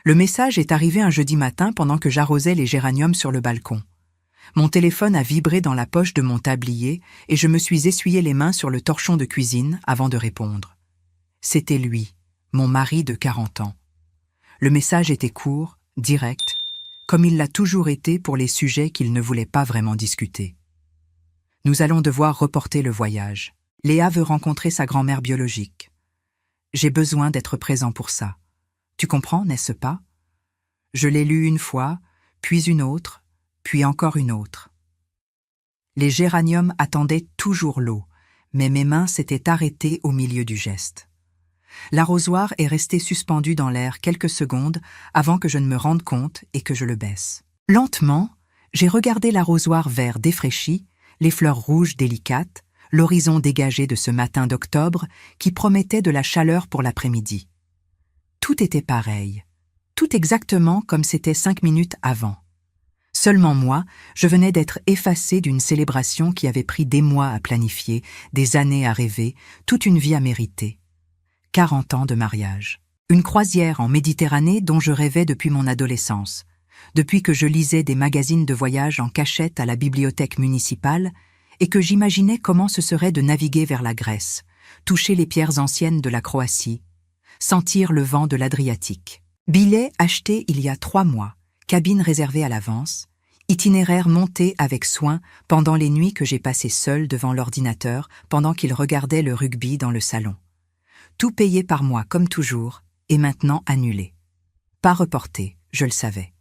Le message est arrivé un jeudi matin pendant que j'arrosais les géraniums sur le balcon. Mon téléphone a vibré dans la poche de mon tablier et je me suis essuyé les mains sur le torchon de cuisine avant de répondre. C'était lui, mon mari de 40 ans. Le message était court, direct, comme il l'a toujours été pour les sujets qu'il ne voulait pas vraiment discuter. Nous allons devoir reporter le voyage. Léa veut rencontrer sa grand-mère biologique. J'ai besoin d'être présent pour ça. Tu comprends, n'est-ce pas? Je l'ai lu une fois, puis une autre, puis encore une autre. Les géraniums attendaient toujours l'eau, mais mes mains s'étaient arrêtées au milieu du geste. L'arrosoir est resté suspendu dans l'air quelques secondes avant que je ne me rende compte et que je le baisse. Lentement, j'ai regardé l'arrosoir vert défraîchi, les fleurs rouges délicates, l'horizon dégagé de ce matin d'octobre qui promettait de la chaleur pour l'après-midi. Tout était pareil, tout exactement comme c'était 5 minutes avant. Seulement moi, je venais d'être effacée d'une célébration qui avait pris des mois à planifier, des années à rêver, toute une vie à mériter. 40 ans de mariage. Une croisière en Méditerranée dont je rêvais depuis mon adolescence. Depuis que je lisais des magazines de voyage en cachette à la bibliothèque municipale et que j'imaginais comment ce serait de naviguer vers la Grèce, toucher les pierres anciennes de la Croatie, sentir le vent de l'Adriatique. Billet acheté il y a 3 mois, cabine réservée à l'avance, itinéraire monté avec soin pendant les nuits que j'ai passées seule devant l'ordinateur pendant qu'il regardait le rugby dans le salon. Tout payé par moi comme toujours, et maintenant annulé. Pas reporté, je le savais.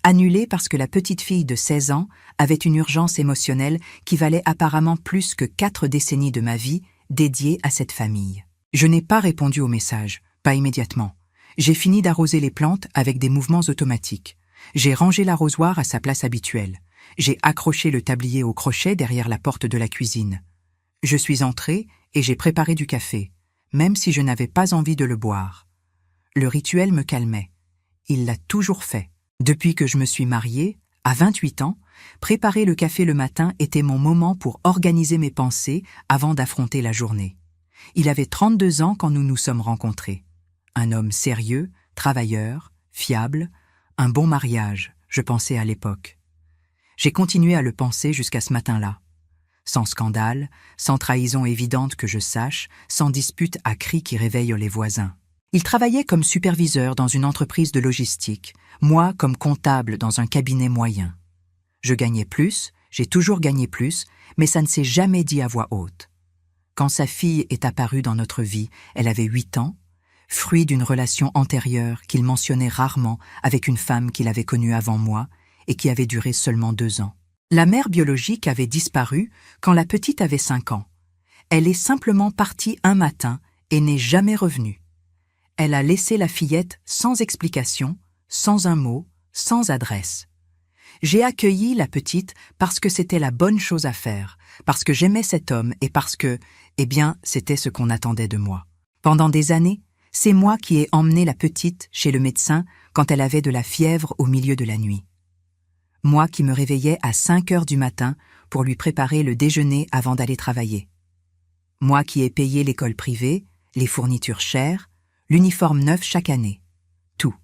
Annulé parce que la petite fille de 16 ans avait une urgence émotionnelle qui valait apparemment plus que 4 décennies de ma vie dédiée à cette famille. Je n'ai pas répondu au message, pas immédiatement. J'ai fini d'arroser les plantes avec des mouvements automatiques. J'ai rangé l'arrosoir à sa place habituelle. J'ai accroché le tablier au crochet derrière la porte de la cuisine. Je suis entrée et j'ai préparé du café, même si je n'avais pas envie de le boire. Le rituel me calmait. Il l'a toujours fait. Depuis que je me suis mariée, à 28 ans, préparer le café le matin était mon moment pour organiser mes pensées avant d'affronter la journée. Il avait 32 ans quand nous nous sommes rencontrés. Un homme sérieux, travailleur, fiable, un bon mariage, je pensais à l'époque. J'ai continué à le penser jusqu'à ce matin-là. Sans scandale, sans trahison évidente que je sache, sans dispute à cris qui réveillent les voisins. Il travaillait comme superviseur dans une entreprise de logistique, moi comme comptable dans un cabinet moyen. Je gagnais plus, j'ai toujours gagné plus, mais ça ne s'est jamais dit à voix haute. Quand sa fille est apparue dans notre vie, elle avait 8 ans, fruit d'une relation antérieure qu'il mentionnait rarement avec une femme qu'il avait connue avant moi et qui avait duré seulement 2 ans. La mère biologique avait disparu quand la petite avait 5 ans. Elle est simplement partie un matin et n'est jamais revenue. Elle a laissé la fillette sans explication, sans un mot, sans adresse. J'ai accueilli la petite parce que c'était la bonne chose à faire, parce que j'aimais cet homme et parce que, c'était ce qu'on attendait de moi. Pendant des années, c'est moi qui ai emmené la petite chez le médecin quand elle avait de la fièvre au milieu de la nuit. Moi qui me réveillais à 5 heures du matin pour lui préparer le déjeuner avant d'aller travailler. Moi qui ai payé l'école privée, les fournitures chères, l'uniforme neuf chaque année. Tout.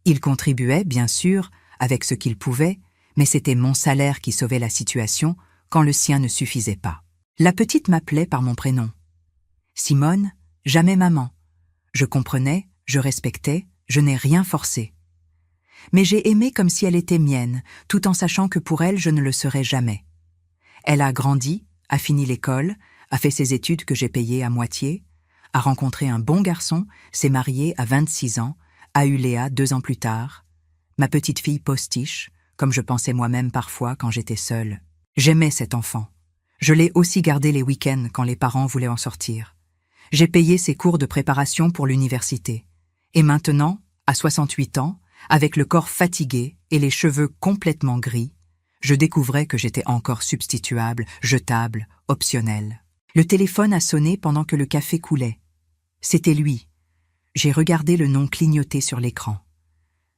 Il contribuait, bien sûr, avec ce qu'il pouvait, mais c'était mon salaire qui sauvait la situation quand le sien ne suffisait pas. La petite m'appelait par mon prénom. Simone, jamais maman. Je comprenais, je respectais, je n'ai rien forcé. Mais j'ai aimé comme si elle était mienne, tout en sachant que pour elle je ne le serais jamais. Elle a grandi, a fini l'école, a fait ses études que j'ai payées à moitié, a rencontré un bon garçon, s'est mariée à 26 ans, a eu Léa 2 ans plus tard, ma petite fille postiche, comme je pensais moi-même parfois quand j'étais seule. J'aimais cet enfant. Je l'ai aussi gardé les week-ends quand les parents voulaient en sortir. J'ai payé ses cours de préparation pour l'université. Et maintenant, à 68 ans, avec le corps fatigué et les cheveux complètement gris, je découvrais que j'étais encore substituable, jetable, optionnelle. Le téléphone a sonné pendant que le café coulait. C'était lui. J'ai regardé le nom clignoter sur l'écran.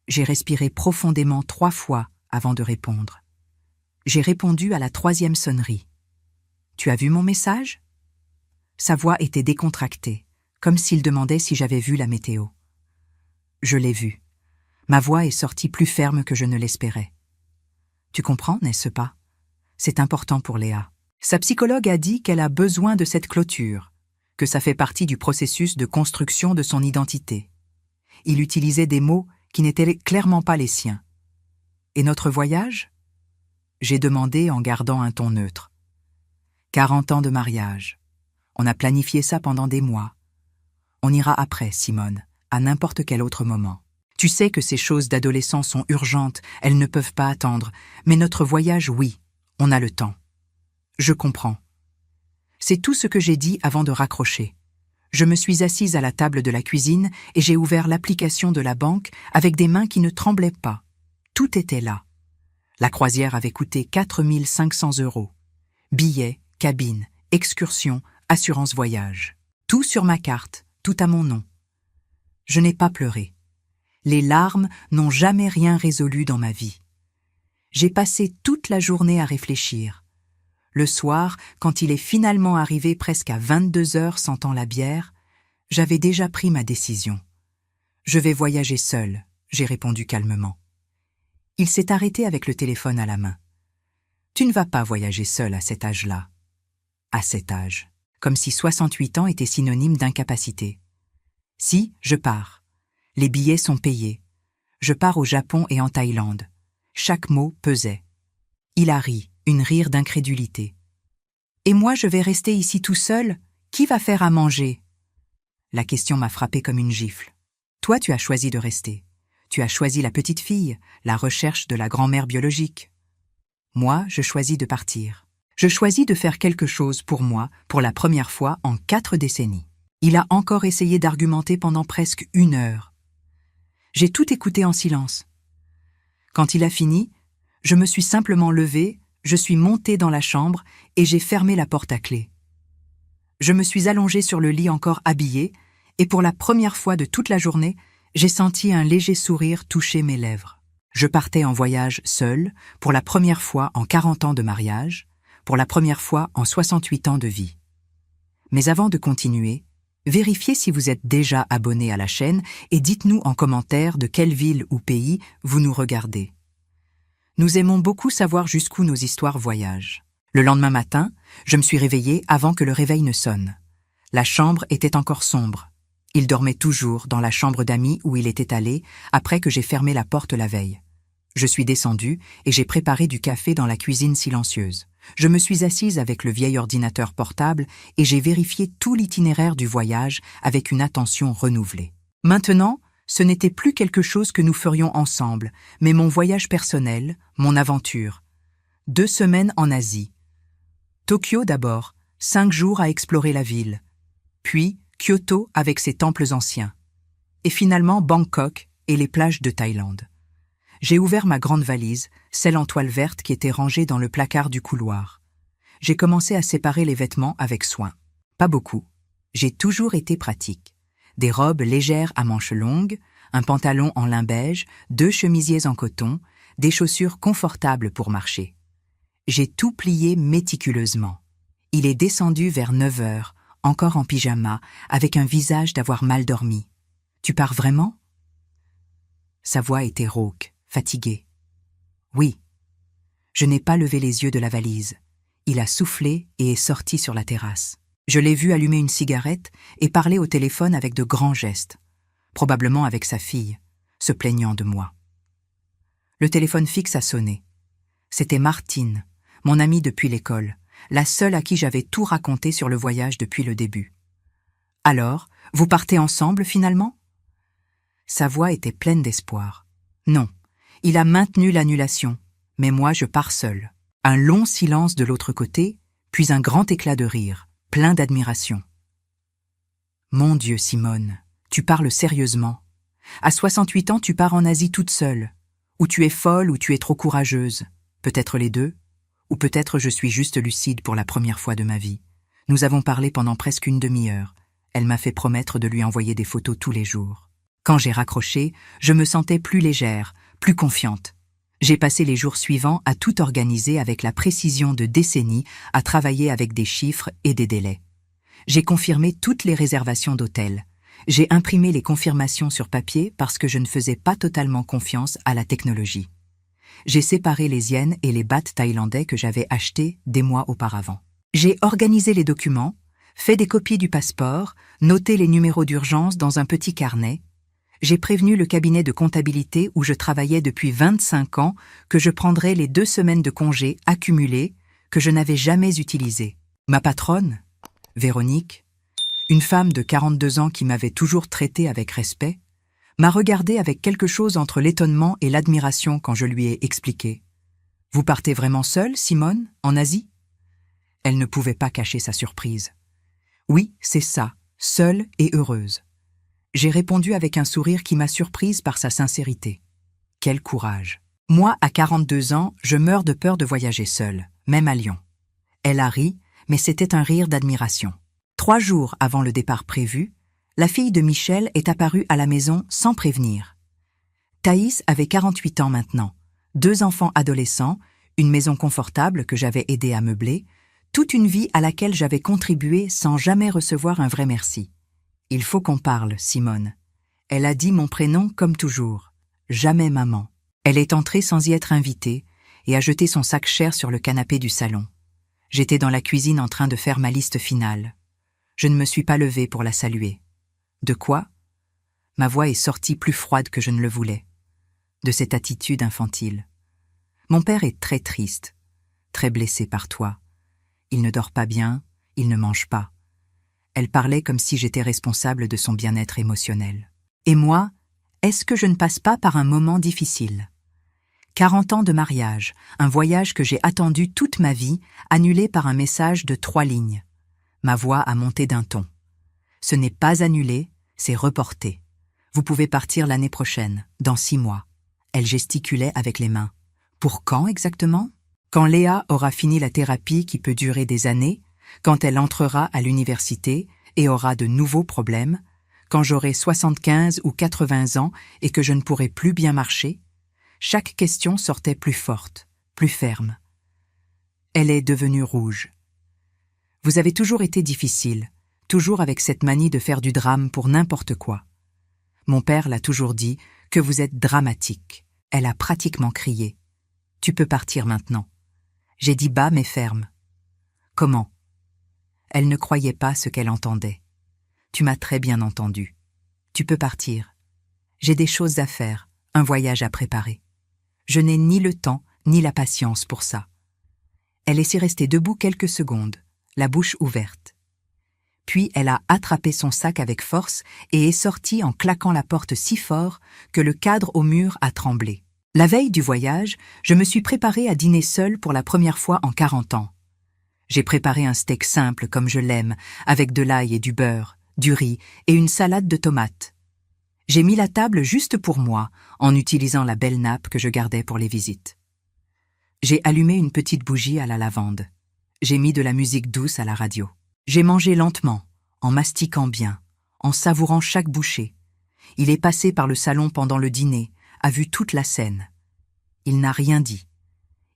J'ai respiré profondément 3 fois avant de répondre. J'ai répondu à la 3e sonnerie. « Tu as vu mon message ?» Sa voix était décontractée, comme s'il demandait si j'avais vu la météo. Je l'ai vu. Ma voix est sortie plus ferme que je ne l'espérais. Tu comprends, n'est-ce pas? C'est important pour Léa. Sa psychologue a dit qu'elle a besoin de cette clôture, que ça fait partie du processus de construction de son identité. Il utilisait des mots qui n'étaient clairement pas les siens. Et notre voyage? J'ai demandé en gardant un ton neutre. 40 ans de mariage. On a planifié ça pendant des mois. On ira après, Simone, à n'importe quel autre moment. Tu sais que ces choses d'adolescents sont urgentes, elles ne peuvent pas attendre, mais notre voyage, oui, on a le temps. Je comprends. C'est tout ce que j'ai dit avant de raccrocher. Je me suis assise à la table de la cuisine et j'ai ouvert l'application de la banque avec des mains qui ne tremblaient pas. Tout était là. La croisière avait coûté 4 500 €. Billets, cabine, excursion, assurance voyage. Tout sur ma carte, tout à mon nom. Je n'ai pas pleuré. Les larmes n'ont jamais rien résolu dans ma vie. J'ai passé toute la journée à réfléchir. Le soir, quand il est finalement arrivé presque à 22 heures sentant la bière, j'avais déjà pris ma décision. Je vais voyager seule, j'ai répondu calmement. Il s'est arrêté avec le téléphone à la main. Tu ne vas pas voyager seule à cet âge-là. À cet âge. Comme si 68 ans était synonyme d'incapacité. Si, je pars. Les billets sont payés. Je pars au Japon et en Thaïlande. Chaque mot pesait. Il a ri, une rire d'incrédulité. Et moi, je vais rester ici tout seul? Qui va faire à manger? La question m'a frappé comme une gifle. Toi, tu as choisi de rester. Tu as choisi la petite fille, la recherche de la grand-mère biologique. Moi, je choisis de partir. Je choisis de faire quelque chose pour moi, pour la première fois en 4 décennies. Il a encore essayé d'argumenter pendant presque 1 heure. J'ai tout écouté en silence. Quand il a fini, je me suis simplement levée, je suis montée dans la chambre et j'ai fermé la porte à clé. Je me suis allongée sur le lit encore habillée et pour la première fois de toute la journée, j'ai senti un léger sourire toucher mes lèvres. Je partais en voyage seule, pour la première fois en 40 ans de mariage, pour la première fois en 68 ans de vie. Mais avant de continuer, vérifiez si vous êtes déjà abonné à la chaîne et dites-nous en commentaire de quelle ville ou pays vous nous regardez. Nous aimons beaucoup savoir jusqu'où nos histoires voyagent. Le lendemain matin, je me suis réveillée avant que le réveil ne sonne. La chambre était encore sombre. Il dormait toujours dans la chambre d'amis où il était allé après que j'ai fermé la porte la veille. Je suis descendue et j'ai préparé du café dans la cuisine silencieuse. Je me suis assise avec le vieil ordinateur portable et j'ai vérifié tout l'itinéraire du voyage avec une attention renouvelée. Maintenant, ce n'était plus quelque chose que nous ferions ensemble, mais mon voyage personnel, mon aventure. 2 semaines en Asie. Tokyo d'abord, 5 jours à explorer la ville. Puis Kyoto avec ses temples anciens. Et finalement Bangkok et les plages de Thaïlande. J'ai ouvert ma grande valise, celle en toile verte qui était rangée dans le placard du couloir. J'ai commencé à séparer les vêtements avec soin. Pas beaucoup. J'ai toujours été pratique. Des robes légères à manches longues, un pantalon en lin beige, 2 chemisiers en coton, des chaussures confortables pour marcher. J'ai tout plié méticuleusement. Il est descendu vers 9 heures, encore en pyjama, avec un visage d'avoir mal dormi. « Tu pars vraiment ?» Sa voix était rauque, fatiguée. « Oui. » Je n'ai pas levé les yeux de la valise. Il a soufflé et est sorti sur la terrasse. Je l'ai vu allumer une cigarette et parler au téléphone avec de grands gestes, probablement avec sa fille, se plaignant de moi. Le téléphone fixe a sonné. C'était Martine, mon amie depuis l'école, la seule à qui j'avais tout raconté sur le voyage depuis le début. « Alors, vous partez ensemble finalement ?» Sa voix était pleine d'espoir. « Non, il a maintenu l'annulation, mais moi je pars seule. » Un long silence de l'autre côté, puis un grand éclat de rire, plein d'admiration. « Mon Dieu, Simone, tu parles sérieusement. À 68 ans, tu pars en Asie toute seule. Ou tu es folle ou tu es trop courageuse. Peut-être les deux. Ou peut-être je suis juste lucide pour la première fois de ma vie. Nous avons parlé pendant presque 1 demi-heure. Elle m'a fait promettre de lui envoyer des photos tous les jours. Quand j'ai raccroché, je me sentais plus légère, plus confiante. J'ai passé les jours suivants à tout organiser avec la précision de décennies, à travailler avec des chiffres et des délais. J'ai confirmé toutes les réservations d'hôtels. J'ai imprimé les confirmations sur papier parce que je ne faisais pas totalement confiance à la technologie. J'ai séparé les yens et les bahts thaïlandais que j'avais achetés des mois auparavant. J'ai organisé les documents, fait des copies du passeport, noté les numéros d'urgence dans un petit carnet. J'ai prévenu le cabinet de comptabilité où je travaillais depuis 25 ans que je prendrais les 2 semaines de congé accumulées que je n'avais jamais utilisées. Ma patronne, Véronique, une femme de 42 ans qui m'avait toujours traité avec respect, m'a regardé avec quelque chose entre l'étonnement et l'admiration quand je lui ai expliqué. « Vous partez vraiment seule, Simone, en Asie ?» Elle ne pouvait pas cacher sa surprise. « Oui, c'est ça, seule et heureuse. » J'ai répondu avec un sourire qui m'a surprise par sa sincérité. Quel courage! Moi, à 42 ans, je meurs de peur de voyager seule, même à Lyon. Elle a ri, mais c'était un rire d'admiration. 3 jours avant le départ prévu, la fille de Michel est apparue à la maison sans prévenir. Thaïs avait 48 ans maintenant, 2 enfants adolescents, une maison confortable que j'avais aidé à meubler, toute une vie à laquelle j'avais contribué sans jamais recevoir un vrai merci. « Il faut qu'on parle, Simone. » Elle a dit mon prénom comme toujours, jamais maman. Elle est entrée sans y être invitée et a jeté son sac cher sur le canapé du salon. J'étais dans la cuisine en train de faire ma liste finale. Je ne me suis pas levée pour la saluer. De quoi? Ma voix est sortie plus froide que je ne le voulais. De cette attitude infantile. Mon père est très triste, très blessé par toi. Il ne dort pas bien, il ne mange pas. Elle parlait comme si j'étais responsable de son bien-être émotionnel. Et moi, est-ce que je ne passe pas par un moment difficile? 40 ans de mariage, un voyage que j'ai attendu toute ma vie, annulé par un message de 3 lignes. Ma voix a monté d'un ton. Ce n'est pas annulé, c'est reporté. Vous pouvez partir l'année prochaine, dans 6 mois. Elle gesticulait avec les mains. Pour quand exactement? Quand Léa aura fini la thérapie qui peut durer des années, quand elle entrera à l'université et aura de nouveaux problèmes, quand j'aurai 75 ou 80 ans et que je ne pourrai plus bien marcher, chaque question sortait plus forte, plus ferme. Elle est devenue rouge. Vous avez toujours été difficile, toujours avec cette manie de faire du drame pour n'importe quoi. Mon père l'a toujours dit que vous êtes dramatique. Elle a pratiquement crié. Tu peux partir maintenant. J'ai dit bas mais ferme. Comment? Elle ne croyait pas ce qu'elle entendait. Tu m'as très bien entendu. Tu peux partir. J'ai des choses à faire, un voyage à préparer. Je n'ai ni le temps ni la patience pour ça. Elle laissait rester debout quelques secondes, la bouche ouverte. Puis elle a attrapé son sac avec force et est sortie en claquant la porte si fort que le cadre au mur a tremblé. La veille du voyage, je me suis préparée à dîner seule pour la première fois en 40 ans. J'ai préparé un steak simple comme je l'aime, avec de l'ail et du beurre, du riz et une salade de tomates. J'ai mis la table juste pour moi, en utilisant la belle nappe que je gardais pour les visites. J'ai allumé une petite bougie à la lavande. J'ai mis de la musique douce à la radio. J'ai mangé lentement, en mastiquant bien, en savourant chaque bouchée. Il est passé par le salon pendant le dîner, a vu toute la scène. Il n'a rien dit.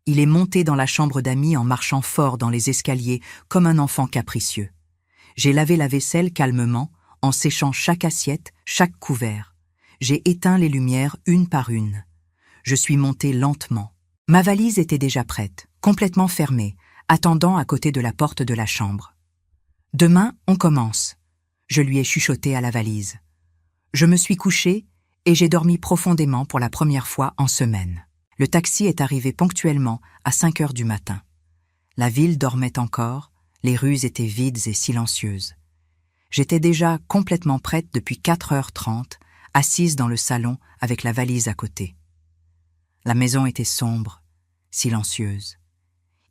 Il est monté dans la chambre d'amis en marchant fort dans les escaliers comme un enfant capricieux. J'ai lavé la vaisselle calmement, en séchant chaque assiette, chaque couvert. J'ai éteint les lumières une par une. Je suis montée lentement. Ma valise était déjà prête, complètement fermée, attendant à côté de la porte de la chambre. Demain, on commence. Je lui ai chuchoté à la valise. Je me suis couchée et j'ai dormi profondément pour la première fois en semaine. Le taxi est arrivé ponctuellement à 5 heures du matin. La ville dormait encore, les rues étaient vides et silencieuses. J'étais déjà complètement prête depuis 4h30, assise dans le salon avec la valise à côté. La maison était sombre, silencieuse.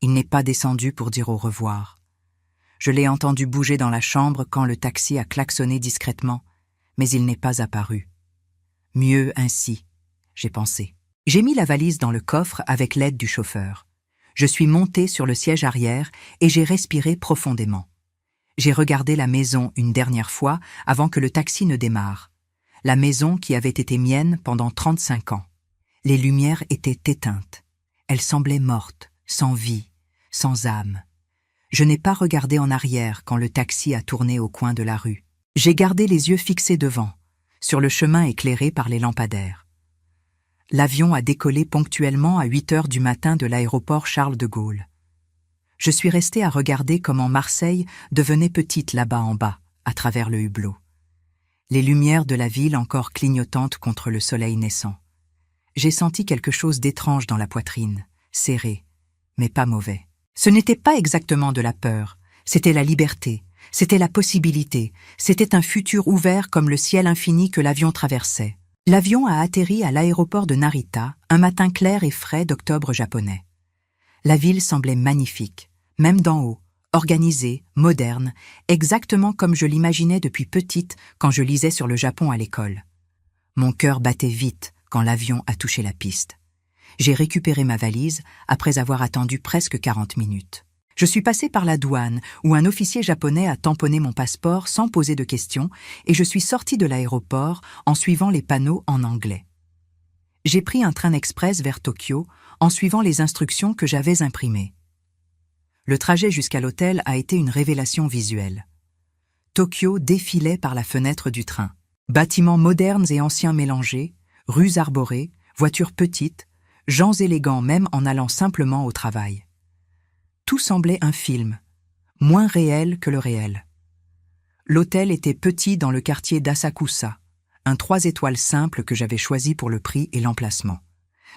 Il n'est pas descendu pour dire au revoir. Je l'ai entendu bouger dans la chambre quand le taxi a klaxonné discrètement, mais il n'est pas apparu. Mieux ainsi, j'ai pensé. J'ai mis la valise dans le coffre avec l'aide du chauffeur. Je suis montée sur le siège arrière et j'ai respiré profondément. J'ai regardé la maison une dernière fois avant que le taxi ne démarre. La maison qui avait été mienne pendant 35 ans. Les lumières étaient éteintes. Elle semblait morte, sans vie, sans âme. Je n'ai pas regardé en arrière quand le taxi a tourné au coin de la rue. J'ai gardé les yeux fixés devant, sur le chemin éclairé par les lampadaires. L'avion a décollé ponctuellement à 8 heures du matin de l'aéroport Charles de Gaulle. Je suis resté à regarder comment Marseille devenait petite là-bas en bas, à travers le hublot. Les lumières de la ville encore clignotantes contre le soleil naissant. J'ai senti quelque chose d'étrange dans la poitrine, serré, mais pas mauvais. Ce n'était pas exactement de la peur, c'était la liberté, c'était la possibilité, c'était un futur ouvert comme le ciel infini que l'avion traversait. L'avion a atterri à l'aéroport de Narita, un matin clair et frais d'octobre japonais. La ville semblait magnifique, même d'en haut, organisée, moderne, exactement comme je l'imaginais depuis petite quand je lisais sur le Japon à l'école. Mon cœur battait vite quand l'avion a touché la piste. J'ai récupéré ma valise après avoir attendu presque 40 minutes. Je suis passé par la douane où un officier japonais a tamponné mon passeport sans poser de questions et je suis sorti de l'aéroport en suivant les panneaux en anglais. J'ai pris un train express vers Tokyo en suivant les instructions que j'avais imprimées. Le trajet jusqu'à l'hôtel a été une révélation visuelle. Tokyo défilait par la fenêtre du train. Bâtiments modernes et anciens mélangés, rues arborées, voitures petites, gens élégants même en allant simplement au travail. Tout semblait un film, moins réel que le réel. L'hôtel était petit dans le quartier d'Asakusa, un 3 étoiles simple que j'avais choisi pour le prix et l'emplacement.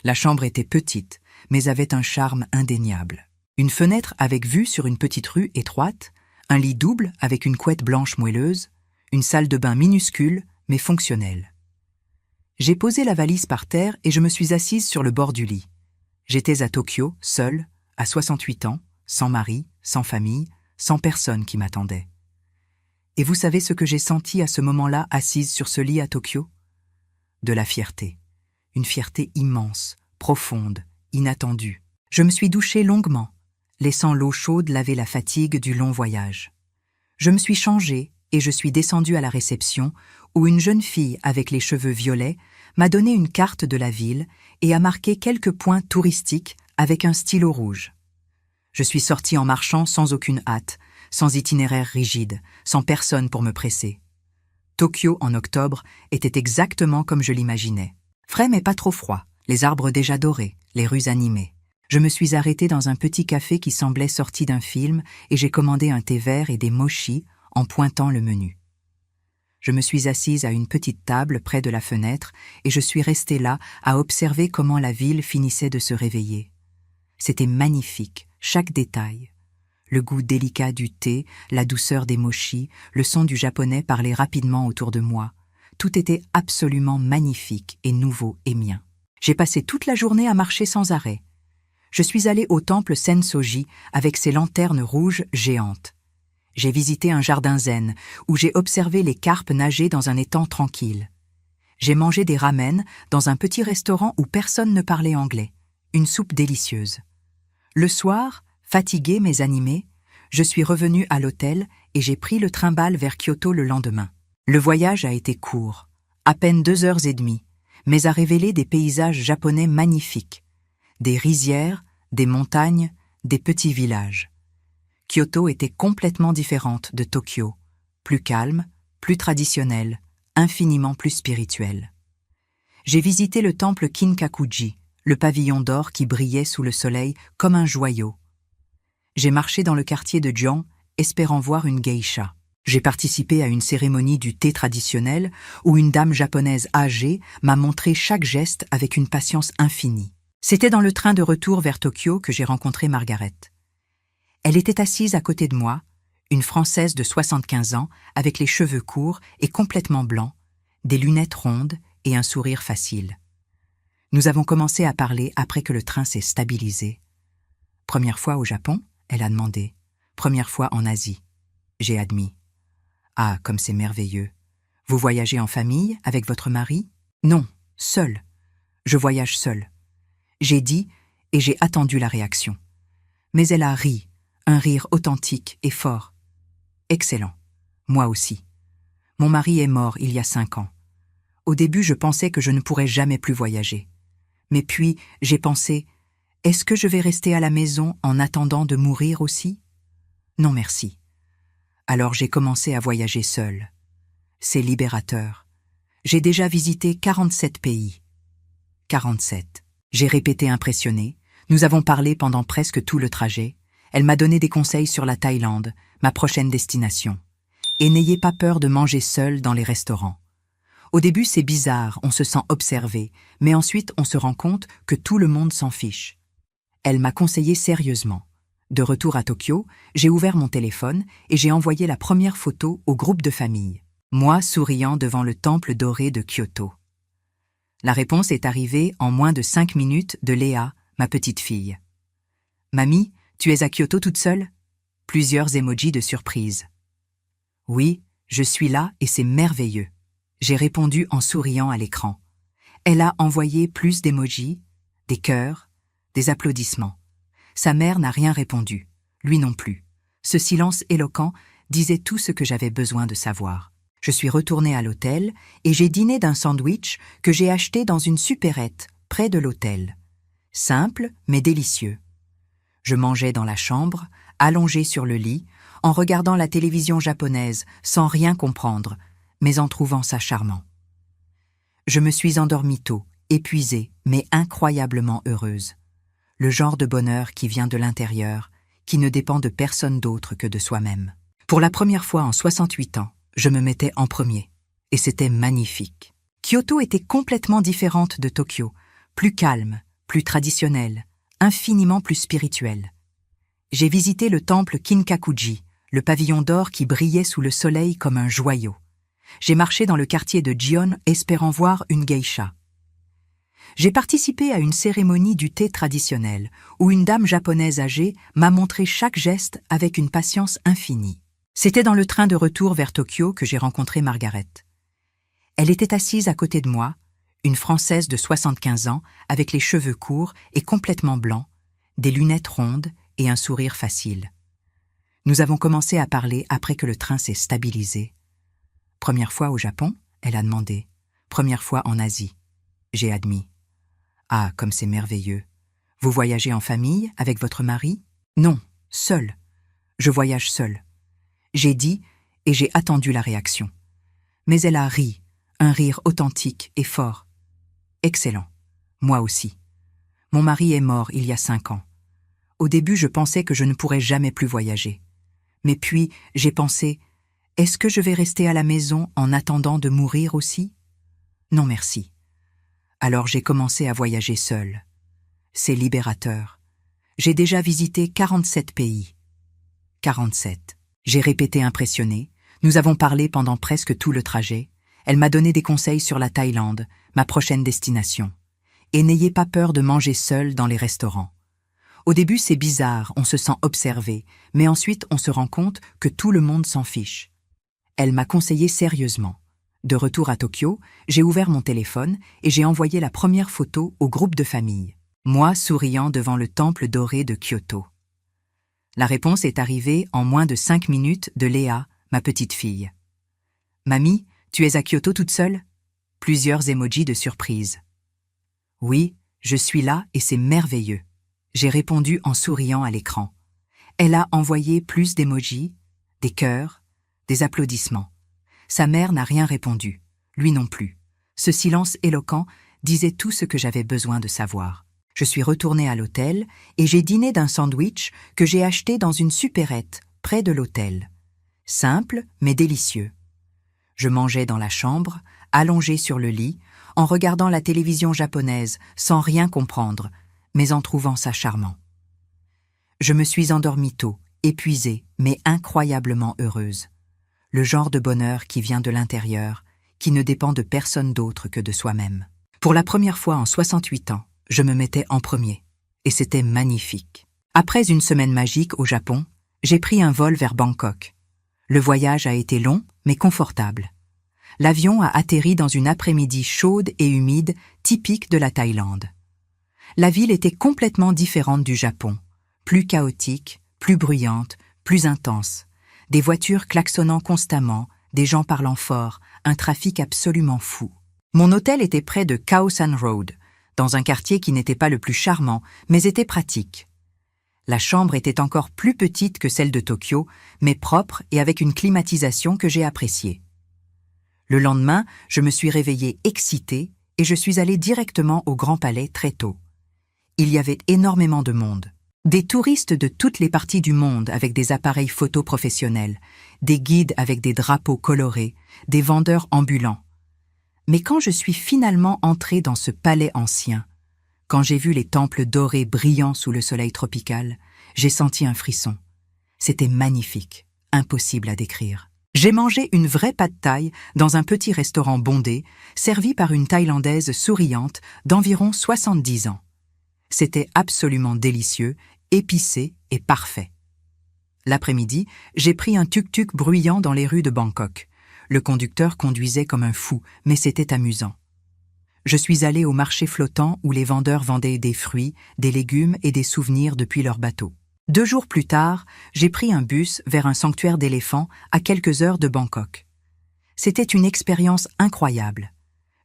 La chambre était petite, mais avait un charme indéniable. Une fenêtre avec vue sur une petite rue étroite, un lit double avec une couette blanche moelleuse, une salle de bain minuscule mais fonctionnelle. J'ai posé la valise par terre et je me suis assise sur le bord du lit. J'étais à Tokyo, seule, à 68 ans, sans mari, sans famille, sans personne qui m'attendait. Et vous savez ce que j'ai senti à ce moment-là assise sur ce lit à Tokyo ? De la fierté. Une fierté immense, profonde, inattendue. Je me suis douchée longuement, laissant l'eau chaude laver la fatigue du long voyage. Je me suis changée et je suis descendue à la réception où une jeune fille avec les cheveux violets m'a donné une carte de la ville et a marqué quelques points touristiques avec un stylo rouge. Je suis sortie en marchant sans aucune hâte, sans itinéraire rigide, sans personne pour me presser. Tokyo en octobre était exactement comme je l'imaginais. Frais mais pas trop froid, les arbres déjà dorés, les rues animées. Je me suis arrêtée dans un petit café qui semblait sorti d'un film et j'ai commandé un thé vert et des mochis en pointant le menu. Je me suis assise à une petite table près de la fenêtre et je suis restée là à observer comment la ville finissait de se réveiller. C'était magnifique, chaque détail. Le goût délicat du thé, la douceur des mochis, le son du japonais parlait rapidement autour de moi. Tout était absolument magnifique et nouveau et mien. J'ai passé toute la journée à marcher sans arrêt. Je suis allée au temple Sensoji avec ses lanternes rouges géantes. J'ai visité un jardin zen où j'ai observé les carpes nager dans un étang tranquille. J'ai mangé des ramen dans un petit restaurant où personne ne parlait anglais. Une soupe délicieuse. Le soir, fatiguée mais animée, je suis revenue à l'hôtel et j'ai pris le train-balle vers Kyoto le lendemain. Le voyage a été court, à peine 2h30, mais a révélé des paysages japonais magnifiques. Des rizières, des montagnes, des petits villages. Kyoto était complètement différente de Tokyo, plus calme, plus traditionnelle, infiniment plus spirituelle. J'ai visité le temple Kinkakuji, le pavillon d'or qui brillait sous le soleil comme un joyau. J'ai marché dans le quartier de Gion, espérant voir une geisha. J'ai participé à une cérémonie du thé traditionnel où une dame japonaise âgée m'a montré chaque geste avec une patience infinie. C'était dans le train de retour vers Tokyo que j'ai rencontré Margaret. Elle était assise à côté de moi, une Française de 75 ans, avec les cheveux courts et complètement blancs, des lunettes rondes et un sourire facile. Nous avons commencé à parler après que le train s'est stabilisé. « Première fois au Japon ?» elle a demandé. « Première fois en Asie. » J'ai admis. « Ah, comme c'est merveilleux. Vous voyagez en famille, avec votre mari ?»« Non, seul. Je voyage seul. » J'ai dit et j'ai attendu la réaction. Mais elle a ri, un rire authentique et fort. Excellent. Moi aussi. Mon mari est mort il y a 5 ans. Au début, je pensais que je ne pourrais jamais plus voyager. Mais puis, j'ai pensé, est-ce que je vais rester à la maison en attendant de mourir aussi ? Non merci. Alors j'ai commencé à voyager seule. C'est libérateur. J'ai déjà visité 47 pays. 47. J'ai répété impressionné. Nous avons parlé pendant presque tout le trajet. Elle m'a donné des conseils sur la Thaïlande, ma prochaine destination. Et n'ayez pas peur de manger seul dans les restaurants. Au début, c'est bizarre, on se sent observé, mais ensuite on se rend compte que tout le monde s'en fiche. Elle m'a conseillé sérieusement. De retour à Tokyo, j'ai ouvert mon téléphone et j'ai envoyé la première photo au groupe de famille. Moi souriant devant le temple doré de Kyoto. La réponse est arrivée en moins de 5 minutes de Léa, ma petite fille. « Mamie, tu es à Kyoto toute seule ?» Plusieurs emojis de surprise. « Oui, je suis là et c'est merveilleux. » J'ai répondu en souriant à l'écran. Elle a envoyé plus d'émojis, des cœurs, des applaudissements. Sa mère n'a rien répondu, lui non plus. Ce silence éloquent disait tout ce que j'avais besoin de savoir. Je suis retournée à l'hôtel et j'ai dîné d'un sandwich que j'ai acheté dans une supérette près de l'hôtel. Simple mais délicieux. Je mangeais dans la chambre, allongée sur le lit, en regardant la télévision japonaise sans rien comprendre, mais en trouvant ça charmant. Je me suis endormie tôt, épuisée, mais incroyablement heureuse. Le genre de bonheur qui vient de l'intérieur, qui ne dépend de personne d'autre que de soi-même. Pour la première fois en 68 ans, je me mettais en premier, et c'était magnifique. Kyoto était complètement différente de Tokyo, plus calme, plus traditionnelle, infiniment plus spirituelle. J'ai visité le temple Kinkakuji, le pavillon d'or qui brillait sous le soleil comme un joyau. J'ai marché dans le quartier de Gion espérant voir une geisha. J'ai participé à une cérémonie du thé traditionnel, où une dame japonaise âgée m'a montré chaque geste avec une patience infinie. C'était dans le train de retour vers Tokyo que j'ai rencontré Margaret. Elle était assise à côté de moi, une Française de 75 ans, avec les cheveux courts et complètement blancs, des lunettes rondes et un sourire facile. Nous avons commencé à parler après que le train s'est stabilisé. « Première fois au Japon ?» elle a demandé. « Première fois en Asie. » J'ai admis. « Ah, comme c'est merveilleux. Vous voyagez en famille, avec votre mari ?»« Non, seul. Je voyage seul. » J'ai dit, et j'ai attendu la réaction. Mais elle a ri, un rire authentique et fort. « Excellent. Moi aussi. Mon mari est mort il y a 5 ans. Au début, je pensais que je ne pourrais jamais plus voyager. Mais puis, j'ai pensé, est-ce que je vais rester à la maison en attendant de mourir aussi? Non merci. Alors j'ai commencé à voyager seule. C'est libérateur. J'ai déjà visité 47 pays. 47. J'ai répété impressionné. Nous avons parlé pendant presque tout le trajet. Elle m'a donné des conseils sur la Thaïlande, ma prochaine destination. Et n'ayez pas peur de manger seul dans les restaurants. Au début, c'est bizarre, on se sent observé, mais ensuite on se rend compte que tout le monde s'en fiche. Elle m'a conseillé sérieusement. De retour à Tokyo, j'ai ouvert mon téléphone et j'ai envoyé la première photo au groupe de famille. Moi souriant devant le temple doré de Kyoto. La réponse est arrivée en moins de 5 minutes de Léa, ma petite fille. « Mamie, tu es à Kyoto toute seule ?» Plusieurs emojis de surprise. « Oui, je suis là et c'est merveilleux. » J'ai répondu en souriant à l'écran. Elle a envoyé plus d'émojis, des cœurs, des applaudissements. Sa mère n'a rien répondu, lui non plus. Ce silence éloquent disait tout ce que j'avais besoin de savoir. Je suis retournée à l'hôtel et j'ai dîné d'un sandwich que j'ai acheté dans une supérette près de l'hôtel. Simple mais délicieux. Je mangeais dans la chambre, allongée sur le lit, en regardant la télévision japonaise sans rien comprendre, mais en trouvant ça charmant. Je me suis endormie tôt, épuisée, mais incroyablement heureuse. Le genre de bonheur qui vient de l'intérieur, qui ne dépend de personne d'autre que de soi-même. Pour la première fois en 68 ans, je me mettais en premier, et c'était magnifique. Après une semaine magique au Japon, j'ai pris un vol vers Bangkok. Le voyage a été long, mais confortable. L'avion a atterri dans une après-midi chaude et humide, typique de la Thaïlande. La ville était complètement différente du Japon, plus chaotique, plus bruyante, plus intense. Des voitures klaxonnant constamment, des gens parlant fort, un trafic absolument fou. Mon hôtel était près de Khao-san Road, dans un quartier qui n'était pas le plus charmant, mais était pratique. La chambre était encore plus petite que celle de Tokyo, mais propre et avec une climatisation que j'ai appréciée. Le lendemain, je me suis réveillée excitée et je suis allée directement au Grand Palais très tôt. Il y avait énormément de monde. Des touristes de toutes les parties du monde avec des appareils photo professionnels, des guides avec des drapeaux colorés, des vendeurs ambulants. Mais quand je suis finalement entrée dans ce palais ancien, quand j'ai vu les temples dorés brillant sous le soleil tropical, j'ai senti un frisson. C'était magnifique, impossible à décrire. J'ai mangé une vraie pad thaï dans un petit restaurant bondé, servi par une Thaïlandaise souriante d'environ 70 ans. C'était absolument délicieux, épicé et parfait. L'après-midi, j'ai pris un tuk-tuk bruyant dans les rues de Bangkok. Le conducteur conduisait comme un fou, mais c'était amusant. Je suis allée au marché flottant où les vendeurs vendaient des fruits, des légumes et des souvenirs depuis leur bateau. 2 jours plus tard, j'ai pris un bus vers un sanctuaire d'éléphants à quelques heures de Bangkok. C'était une expérience incroyable.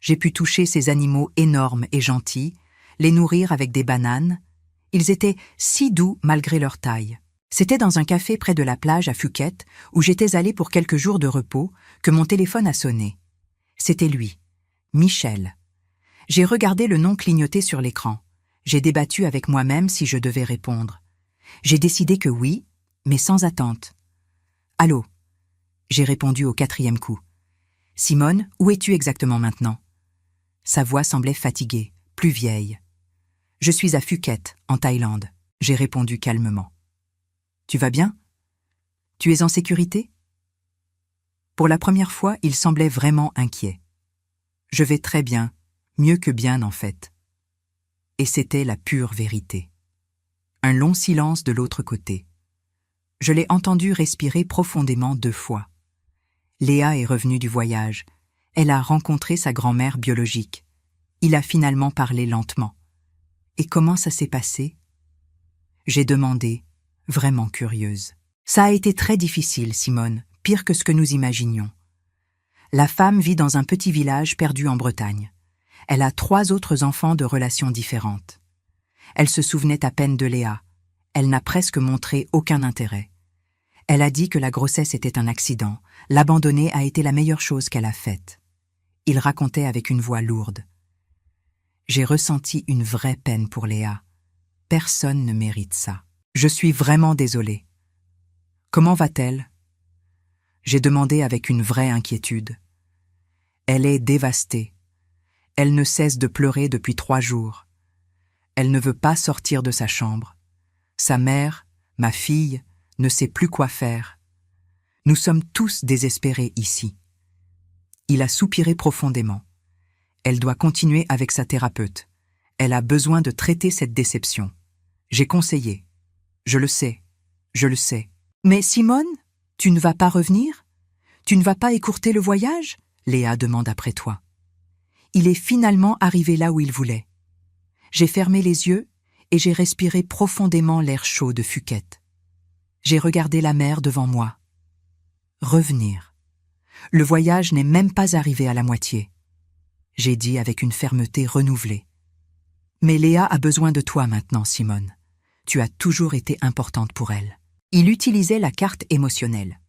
J'ai pu toucher ces animaux énormes et gentils, les nourrir avec des bananes. Ils étaient si doux malgré leur taille. C'était dans un café près de la plage à Phuket, où j'étais allée pour quelques jours de repos, que mon téléphone a sonné. C'était lui, Michel. J'ai regardé le nom clignoter sur l'écran. J'ai débattu avec moi-même si je devais répondre. J'ai décidé que oui, mais sans attente. « Allô ?» J'ai répondu au 4e coup. « Simone, où es-tu exactement maintenant ?» Sa voix semblait fatiguée, plus vieille. « Je suis à Phuket, en Thaïlande. » J'ai répondu calmement. « Tu vas bien ? Tu es en sécurité ?» Pour la première fois, il semblait vraiment inquiet. « Je vais très bien, mieux que bien en fait. » Et c'était la pure vérité. Un long silence de l'autre côté. Je l'ai entendu respirer profondément 2 fois. Léa est revenue du voyage. Elle a rencontré sa grand-mère biologique. Il a finalement parlé lentement. Et comment ça s'est passé ? J'ai demandé, vraiment curieuse. Ça a été très difficile, Simone, pire que ce que nous imaginions. La femme vit dans un petit village perdu en Bretagne. Elle a 3 autres enfants de relations différentes. Elle se souvenait à peine de Léa. Elle n'a presque montré aucun intérêt. Elle a dit que la grossesse était un accident. L'abandonner a été la meilleure chose qu'elle a faite. Il racontait avec une voix lourde. J'ai ressenti une vraie peine pour Léa. Personne ne mérite ça. Je suis vraiment désolée. Comment va-t-elle ? J'ai demandé avec une vraie inquiétude. Elle est dévastée. Elle ne cesse de pleurer depuis 3 jours. Elle ne veut pas sortir de sa chambre. Sa mère, ma fille, ne sait plus quoi faire. Nous sommes tous désespérés ici. Il a soupiré profondément. Elle doit continuer avec sa thérapeute. Elle a besoin de traiter cette déception. J'ai conseillé. Je le sais. Je le sais. Mais Simone, tu ne vas pas revenir ? Tu ne vas pas écourter le voyage ? Léa demande après toi. Il est finalement arrivé là où il voulait. J'ai fermé les yeux et j'ai respiré profondément l'air chaud de Phuket. J'ai regardé la mer devant moi. Revenir. Le voyage n'est même pas arrivé à la moitié. J'ai dit avec une fermeté renouvelée. Mais Léa a besoin de toi maintenant, Simone. Tu as toujours été importante pour elle. Il utilisait la carte émotionnelle.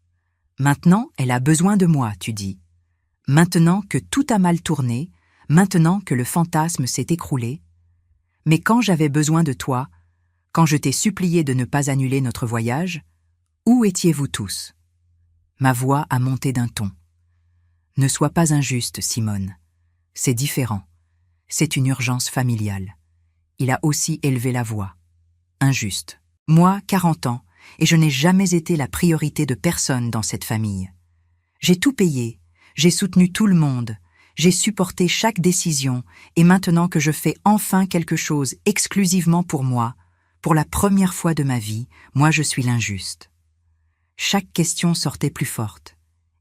Maintenant, elle a besoin de moi, tu dis. Maintenant que tout a mal tourné, maintenant que le fantasme s'est écroulé. Mais quand j'avais besoin de toi, quand je t'ai supplié de ne pas annuler notre voyage, où étiez-vous tous ? Ma voix a monté d'un ton. Ne sois pas injuste, Simone. C'est différent. C'est une urgence familiale. Il a aussi élevé la voix. Injuste. Moi, 40 ans, et je n'ai jamais été la priorité de personne dans cette famille. J'ai tout payé, j'ai soutenu tout le monde, j'ai supporté chaque décision, et maintenant que je fais enfin quelque chose exclusivement pour moi, pour la première fois de ma vie, moi je suis l'injuste. Chaque question sortait plus forte.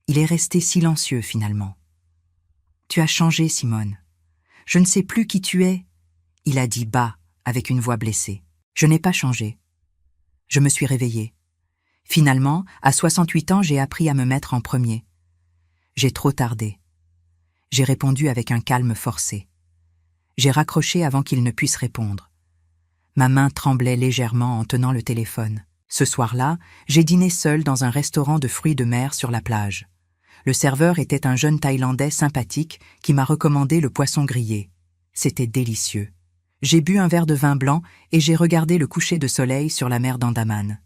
Il est resté silencieux finalement. Tu as changé, Simone. Je ne sais plus qui tu es. Il a dit bas, avec une voix blessée. Je n'ai pas changé. Je me suis réveillée. Finalement, à 68 ans, j'ai appris à me mettre en premier. J'ai trop tardé. J'ai répondu avec un calme forcé. J'ai raccroché avant qu'il ne puisse répondre. Ma main tremblait légèrement en tenant le téléphone. Ce soir-là, j'ai dîné seule dans un restaurant de fruits de mer sur la plage. Le serveur était un jeune Thaïlandais sympathique qui m'a recommandé le poisson grillé. C'était délicieux. J'ai bu un verre de vin blanc et j'ai regardé le coucher de soleil sur la mer d'Andaman.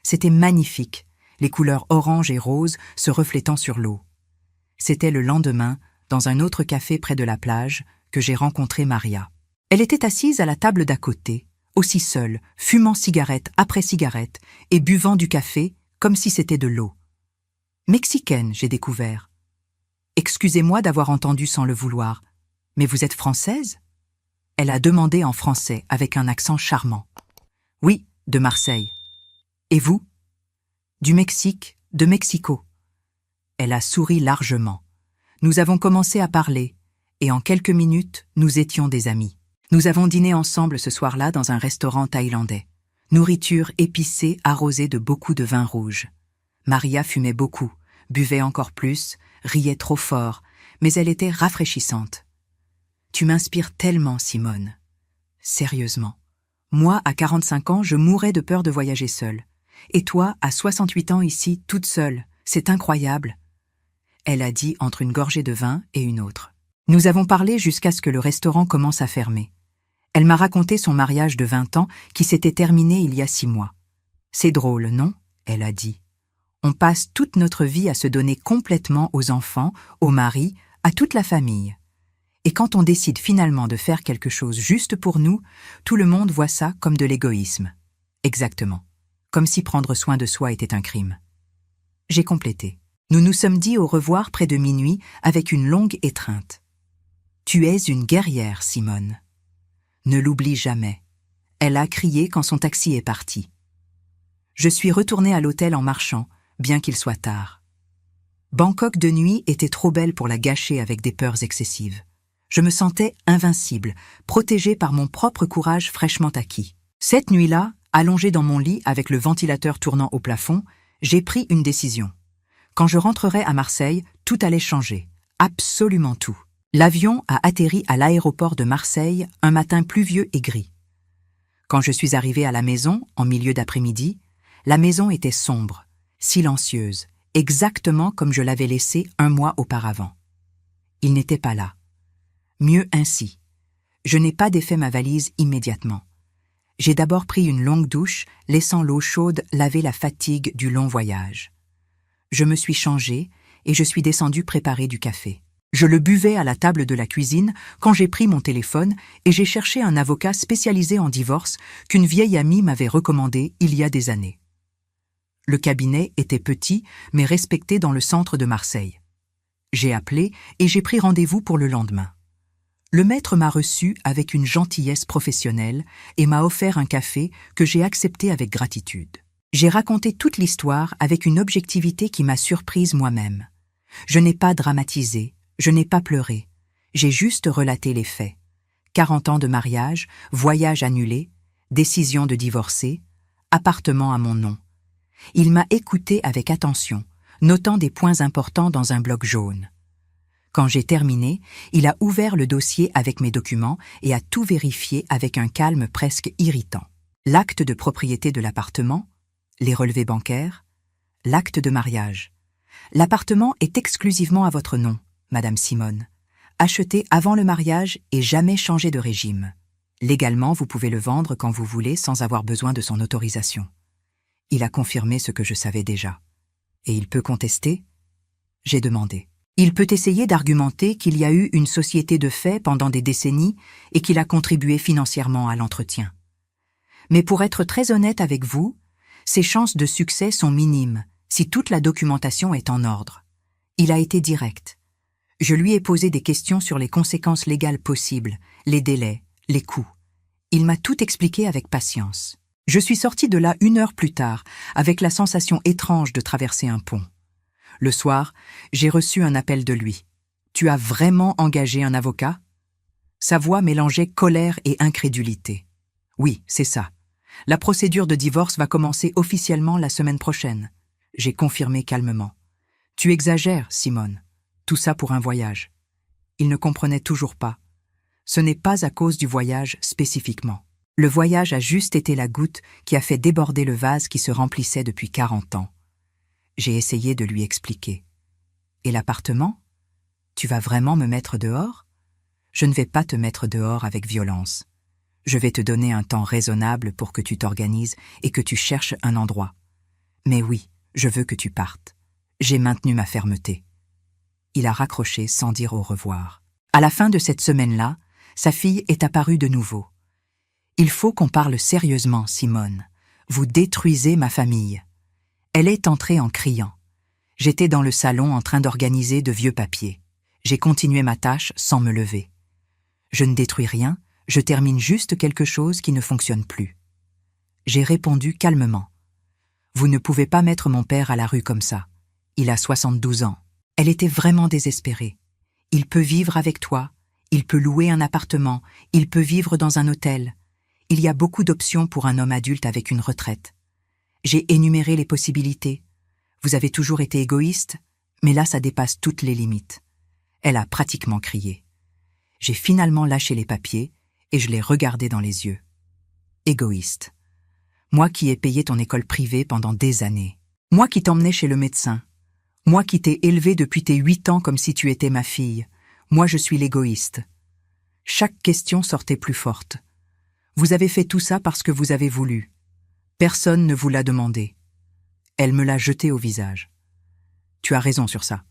C'était magnifique, les couleurs orange et rose se reflétant sur l'eau. C'était le lendemain, dans un autre café près de la plage, que j'ai rencontré Maria. Elle était assise à la table d'à côté, aussi seule, fumant cigarette après cigarette et buvant du café comme si c'était de l'eau. Mexicaine, j'ai découvert. Excusez-moi d'avoir entendu sans le vouloir, mais vous êtes française ? Elle a demandé en français avec un accent charmant. Oui, de Marseille. Et vous ? Du Mexique, de Mexico. Elle a souri largement. Nous avons commencé à parler, et en quelques minutes, nous étions des amis. Nous avons dîné ensemble ce soir-là dans un restaurant thaïlandais. Nourriture épicée arrosée de beaucoup de vin rouge. Maria fumait beaucoup, buvait encore plus, riait trop fort, mais elle était rafraîchissante. Tu m'inspires tellement, Simone. Sérieusement. Moi, à 45 ans, je mourais de peur de voyager seule. Et toi, à 68 ans ici, toute seule, c'est incroyable. Elle a dit entre une gorgée de vin et une autre. Nous avons parlé jusqu'à ce que le restaurant commence à fermer. Elle m'a raconté son mariage de 20 ans qui s'était terminé il y a 6 mois. C'est drôle, non ? Elle a dit. On passe toute notre vie à se donner complètement aux enfants, au mari, à toute la famille. Et quand on décide finalement de faire quelque chose juste pour nous, tout le monde voit ça comme de l'égoïsme. Exactement. Comme si prendre soin de soi était un crime. J'ai complété. Nous nous sommes dit au revoir près de minuit avec une longue étreinte. Tu es une guerrière, Simone. Ne l'oublie jamais. Elle a crié quand son taxi est parti. Je suis retournée à l'hôtel en marchant, bien qu'il soit tard. Bangkok de nuit était trop belle pour la gâcher avec des peurs excessives. Je me sentais invincible, protégée par mon propre courage fraîchement acquis. Cette nuit-là, allongée dans mon lit avec le ventilateur tournant au plafond, j'ai pris une décision. Quand je rentrerais à Marseille, tout allait changer. Absolument tout. L'avion a atterri à l'aéroport de Marseille un matin pluvieux et gris. Quand je suis arrivée à la maison, en milieu d'après-midi, la maison était sombre, silencieuse, exactement comme je l'avais laissée 1 mois auparavant. Il n'était pas là. Mieux ainsi. Je n'ai pas défait ma valise immédiatement. J'ai d'abord pris une longue douche, laissant l'eau chaude laver la fatigue du long voyage. Je me suis changée et je suis descendue préparer du café. Je le buvais à la table de la cuisine quand j'ai pris mon téléphone et j'ai cherché un avocat spécialisé en divorce qu'une vieille amie m'avait recommandé il y a des années. Le cabinet était petit mais respecté dans le centre de Marseille. J'ai appelé et j'ai pris rendez-vous pour le lendemain. Le maître m'a reçu avec une gentillesse professionnelle et m'a offert un café que j'ai accepté avec gratitude. J'ai raconté toute l'histoire avec une objectivité qui m'a surprise moi-même. Je n'ai pas dramatisé, je n'ai pas pleuré. J'ai juste relaté les faits. 40 ans de mariage, voyage annulé, décision de divorcer, appartement à mon nom. Il m'a écouté avec attention, notant des points importants dans un bloc jaune. Quand j'ai terminé, il a ouvert le dossier avec mes documents et a tout vérifié avec un calme presque irritant. L'acte de propriété de l'appartement, les relevés bancaires, l'acte de mariage. L'appartement est exclusivement à votre nom, Madame Simone. Acheté avant le mariage et jamais changé de régime. Légalement, vous pouvez le vendre quand vous voulez sans avoir besoin de son autorisation. Il a confirmé ce que je savais déjà. Et il peut contester ? J'ai demandé. Il peut essayer d'argumenter qu'il y a eu une société de fait pendant des décennies et qu'il a contribué financièrement à l'entretien. Mais pour être très honnête avec vous, ses chances de succès sont minimes si toute la documentation est en ordre. Il a été direct. Je lui ai posé des questions sur les conséquences légales possibles, les délais, les coûts. Il m'a tout expliqué avec patience. Je suis sortie de là 1 heure plus tard, avec la sensation étrange de traverser un pont. Le soir, j'ai reçu un appel de lui. « Tu as vraiment engagé un avocat ?» Sa voix mélangeait colère et incrédulité. « Oui, c'est ça. La procédure de divorce va commencer officiellement la semaine prochaine. » J'ai confirmé calmement. « Tu exagères, Simone. Tout ça pour un voyage. » Il ne comprenait toujours pas. Ce n'est pas à cause du voyage spécifiquement. Le voyage a juste été la goutte qui a fait déborder le vase qui se remplissait depuis 40 ans. J'ai essayé de lui expliquer. Et l'appartement? Tu vas vraiment me mettre dehors? Je ne vais pas te mettre dehors avec violence. Je vais te donner un temps raisonnable pour que tu t'organises et que tu cherches un endroit. Mais oui, je veux que tu partes. J'ai maintenu ma fermeté. Il a raccroché sans dire au revoir. À la fin de cette semaine-là, sa fille est apparue de nouveau. Il faut qu'on parle sérieusement, Simone. Vous détruisez ma famille. Elle est entrée en criant. J'étais dans le salon en train d'organiser de vieux papiers. J'ai continué ma tâche sans me lever. Je ne détruis rien, je termine juste quelque chose qui ne fonctionne plus. J'ai répondu calmement. Vous ne pouvez pas mettre mon père à la rue comme ça. Il a 72 ans. Elle était vraiment désespérée. Il peut vivre avec toi, il peut louer un appartement, il peut vivre dans un hôtel. Il y a beaucoup d'options pour un homme adulte avec une retraite. J'ai énuméré les possibilités. Vous avez toujours été égoïste, mais là ça dépasse toutes les limites. Elle a pratiquement crié. J'ai finalement lâché les papiers et je l'ai regardé dans les yeux. Égoïste. Moi qui ai payé ton école privée pendant des années. Moi qui t'emmenais chez le médecin. Moi qui t'ai élevée depuis tes 8 ans comme si tu étais ma fille. Moi je suis l'égoïste. Chaque question sortait plus forte. Vous avez fait tout ça parce que vous avez voulu. Personne ne vous l'a demandé. Elle me l'a jeté au visage. Tu as raison sur ça.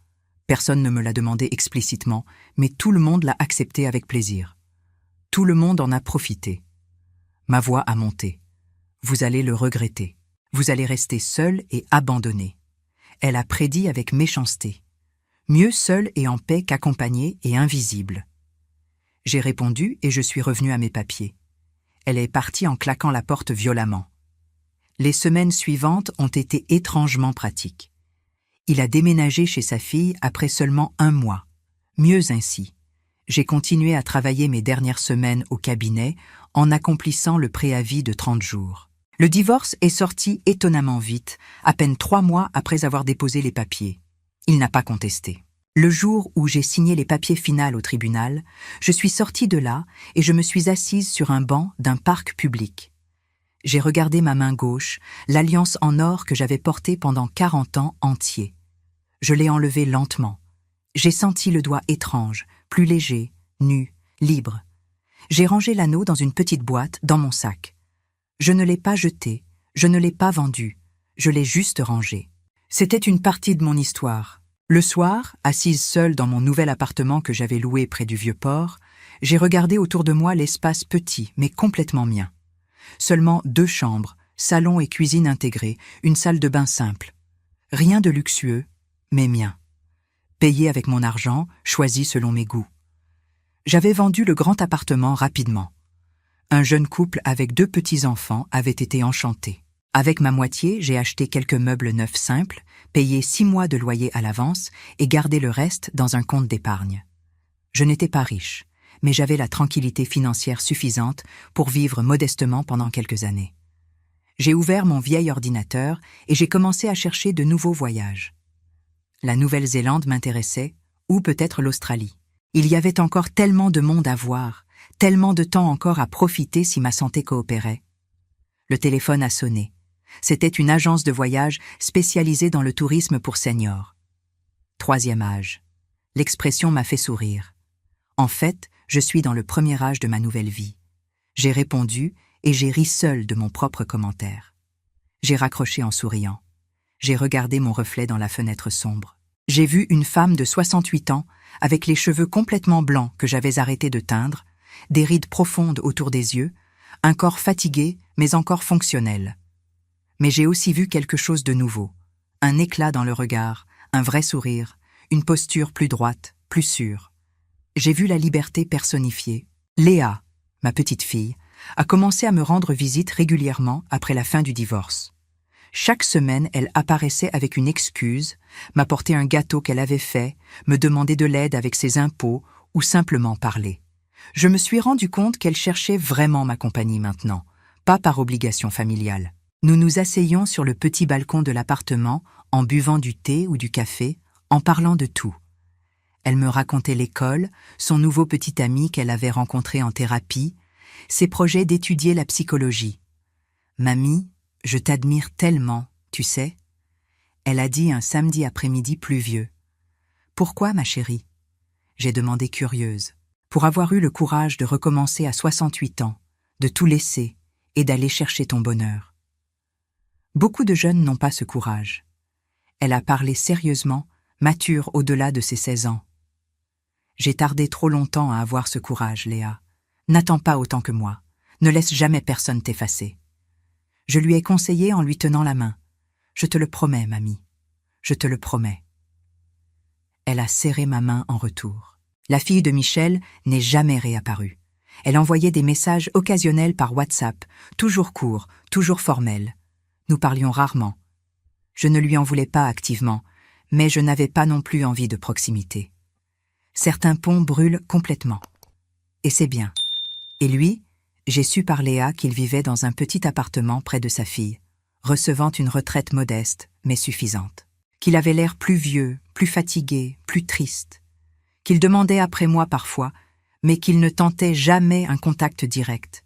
Personne ne me l'a demandé explicitement, mais tout le monde l'a accepté avec plaisir. Tout le monde en a profité. Ma voix a monté. Vous allez le regretter. Vous allez rester seul et abandonné. Elle a prédit avec méchanceté. Mieux seul et en paix qu'accompagné et invisible. J'ai répondu et je suis revenu à mes papiers. Elle est partie en claquant la porte violemment. Les semaines suivantes ont été étrangement pratiques. Il a déménagé chez sa fille après seulement 1 mois. Mieux ainsi. J'ai continué à travailler mes dernières semaines au cabinet en accomplissant le préavis de 30 jours. Le divorce est sorti étonnamment vite, à peine 3 mois après avoir déposé les papiers. Il n'a pas contesté. Le jour où j'ai signé les papiers finaux au tribunal, je suis sortie de là et je me suis assise sur un banc d'un parc public. J'ai regardé ma main gauche, l'alliance en or que j'avais portée pendant 40 ans entiers. Je l'ai enlevée lentement. J'ai senti le doigt étrange, plus léger, nu, libre. J'ai rangé l'anneau dans une petite boîte dans mon sac. Je ne l'ai pas jeté, je ne l'ai pas vendu, je l'ai juste rangé. C'était une partie de mon histoire. Le soir, assise seule dans mon nouvel appartement que j'avais loué près du Vieux-Port, j'ai regardé autour de moi l'espace petit mais complètement mien. Seulement 2 chambres, salon et cuisine intégrés, une salle de bain simple. Rien de luxueux, mais mien. Payé avec mon argent, choisi selon mes goûts. J'avais vendu le grand appartement rapidement. Un jeune couple avec 2 petits-enfants avait été enchanté. Avec ma moitié, j'ai acheté quelques meubles neufs simples, payé 6 mois de loyer à l'avance et gardé le reste dans un compte d'épargne. Je n'étais pas riche, mais j'avais la tranquillité financière suffisante pour vivre modestement pendant quelques années. J'ai ouvert mon vieil ordinateur et j'ai commencé à chercher de nouveaux voyages. La Nouvelle-Zélande m'intéressait, ou peut-être l'Australie. Il y avait encore tellement de monde à voir, tellement de temps encore à profiter si ma santé coopérait. Le téléphone a sonné. C'était une agence de voyage spécialisée dans le tourisme pour seniors. 3e âge. L'expression m'a fait sourire. En fait, je suis dans le premier âge de ma nouvelle vie. J'ai répondu et j'ai ri seul de mon propre commentaire. J'ai raccroché en souriant. J'ai regardé mon reflet dans la fenêtre sombre. J'ai vu une femme de 68 ans avec les cheveux complètement blancs que j'avais arrêté de teindre, des rides profondes autour des yeux, un corps fatigué mais encore fonctionnel. Mais j'ai aussi vu quelque chose de nouveau, un éclat dans le regard, un vrai sourire, une posture plus droite, plus sûre. J'ai vu la liberté personnifiée. Léa, ma petite fille, a commencé à me rendre visite régulièrement après la fin du divorce. Chaque semaine, elle apparaissait avec une excuse, m'apportait un gâteau qu'elle avait fait, me demandait de l'aide avec ses impôts ou simplement parler. Je me suis rendu compte qu'elle cherchait vraiment ma compagnie maintenant, pas par obligation familiale. Nous nous asseyions sur le petit balcon de l'appartement en buvant du thé ou du café, en parlant de tout. Elle me racontait l'école, son nouveau petit ami qu'elle avait rencontré en thérapie, ses projets d'étudier la psychologie. « Mamie, je t'admire tellement, tu sais. » Elle a dit un samedi après-midi pluvieux. Pourquoi, ma chérie? J'ai demandé curieuse. Pour avoir eu le courage de recommencer à 68 ans, de tout laisser et d'aller chercher ton bonheur. Beaucoup de jeunes n'ont pas ce courage. Elle a parlé sérieusement, mature au-delà de ses 16 ans. J'ai tardé trop longtemps à avoir ce courage, Léa. N'attends pas autant que moi. Ne laisse jamais personne t'effacer. Je lui ai conseillé en lui tenant la main. Je te le promets, mamie. Je te le promets. Elle a serré ma main en retour. La fille de Michel n'est jamais réapparue. Elle envoyait des messages occasionnels par WhatsApp, toujours courts, toujours formels. Nous parlions rarement. Je ne lui en voulais pas activement, mais je n'avais pas non plus envie de proximité. Certains ponts brûlent complètement. Et c'est bien. Et lui, j'ai su par Léa qu'il vivait dans un petit appartement près de sa fille, recevant une retraite modeste, mais suffisante. Qu'il avait l'air plus vieux, plus fatigué, plus triste. Qu'il demandait après moi parfois, mais qu'il ne tentait jamais un contact direct.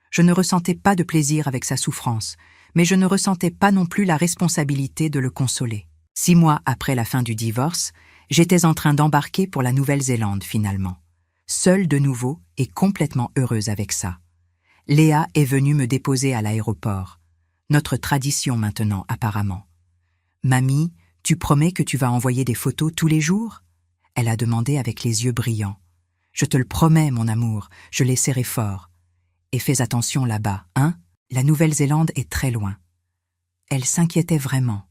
Je ne ressentais pas de plaisir avec sa souffrance, mais je ne ressentais pas non plus la responsabilité de le consoler. 6 mois après la fin du divorce, j'étais en train d'embarquer pour la Nouvelle-Zélande finalement. Seule de nouveau et complètement heureuse avec ça. Léa est venue me déposer à l'aéroport. Notre tradition maintenant, apparemment. « Mamie, tu promets que tu vas envoyer des photos tous les jours ?» Elle a demandé avec les yeux brillants. « Je te le promets, mon amour, je l'ai serré fort. Et fais attention là-bas, hein? La Nouvelle-Zélande est très loin. » Elle s'inquiétait vraiment.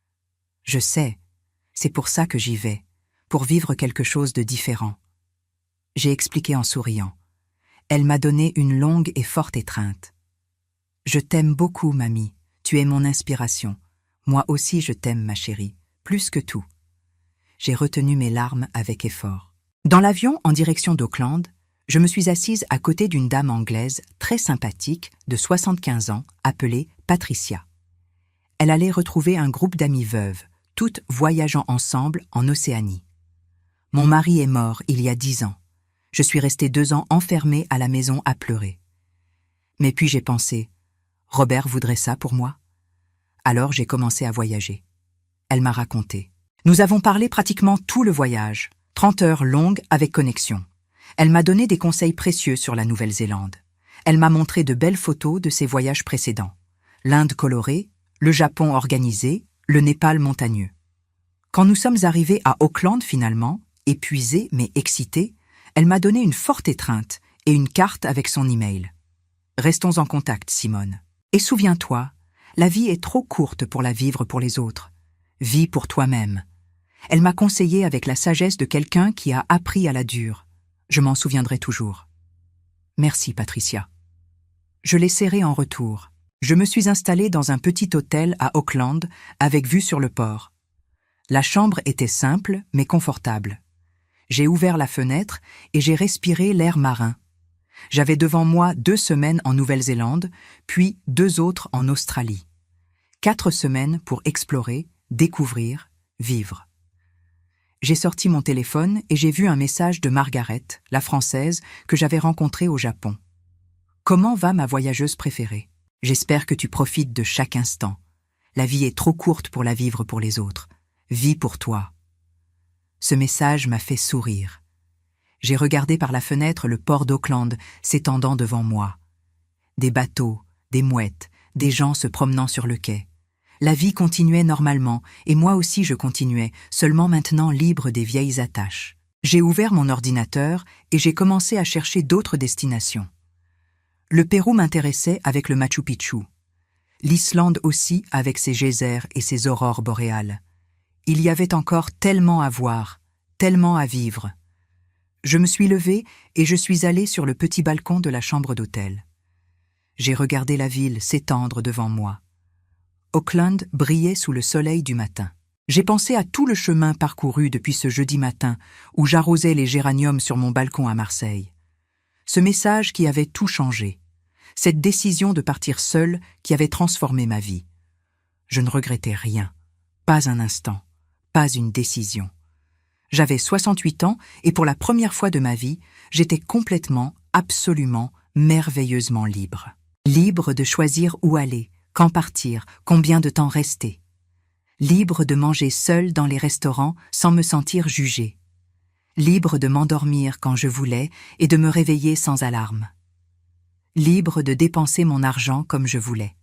« Je sais, c'est pour ça que j'y vais, pour vivre quelque chose de différent. » J'ai expliqué en souriant. Elle m'a donné une longue et forte étreinte. « Je t'aime beaucoup, mamie, tu es mon inspiration. Moi aussi je t'aime, ma chérie, plus que tout. » J'ai retenu mes larmes avec effort. Dans l'avion, en direction d'Auckland, je me suis assise à côté d'une dame anglaise très sympathique de 75 ans, appelée Patricia. Elle allait retrouver un groupe d'amies veuves, toutes voyageant ensemble en Océanie. Mon mari est mort il y a 10 ans. Je suis restée 2 ans enfermée à la maison à pleurer. Mais puis j'ai pensé, Robert voudrait ça pour moi? Alors j'ai commencé à voyager. Elle m'a raconté. Nous avons parlé pratiquement tout le voyage, 30 heures longues avec connexion. Elle m'a donné des conseils précieux sur la Nouvelle-Zélande. Elle m'a montré de belles photos de ses voyages précédents. L'Inde colorée, le Japon organisé, le Népal montagneux. Quand nous sommes arrivés à Auckland finalement, épuisés mais excités, elle m'a donné une forte étreinte et une carte avec son email. Restons en contact, Simone. Et souviens-toi, la vie est trop courte pour la vivre pour les autres. Vis pour toi-même. Elle m'a conseillé avec la sagesse de quelqu'un qui a appris à la dure. Je m'en souviendrai toujours. Merci, Patricia. Je l'ai serrée en retour. Je me suis installée dans un petit hôtel à Auckland avec vue sur le port. La chambre était simple mais confortable. J'ai ouvert la fenêtre et j'ai respiré l'air marin. J'avais devant moi 2 semaines en Nouvelle-Zélande, puis 2 autres en Australie. 4 semaines pour explorer, découvrir, vivre. J'ai sorti mon téléphone et j'ai vu un message de Margaret, la Française, que j'avais rencontrée au Japon. « Comment va ma voyageuse préférée? J'espère que tu profites de chaque instant. La vie est trop courte pour la vivre pour les autres. Vis pour toi. » Ce message m'a fait sourire. J'ai regardé par la fenêtre le port d'Auckland s'étendant devant moi. Des bateaux, des mouettes, des gens se promenant sur le quai. La vie continuait normalement, et moi aussi je continuais, seulement maintenant libre des vieilles attaches. J'ai ouvert mon ordinateur et j'ai commencé à chercher d'autres destinations. Le Pérou m'intéressait avec le Machu Picchu. L'Islande aussi avec ses geysers et ses aurores boréales. Il y avait encore tellement à voir, tellement à vivre. Je me suis levée et je suis allée sur le petit balcon de la chambre d'hôtel. J'ai regardé la ville s'étendre devant moi. Auckland brillait sous le soleil du matin. J'ai pensé à tout le chemin parcouru depuis ce jeudi matin où j'arrosais les géraniums sur mon balcon à Marseille. Ce message qui avait tout changé. Cette décision de partir seule qui avait transformé ma vie. Je ne regrettais rien. Pas un instant. Pas une décision. J'avais 68 ans et pour la première fois de ma vie, j'étais complètement, absolument, merveilleusement libre. Libre de choisir où aller, quand partir, combien de temps rester. Libre de manger seule dans les restaurants sans me sentir jugée. Libre de m'endormir quand je voulais et de me réveiller sans alarme. Libre de dépenser mon argent comme je voulais.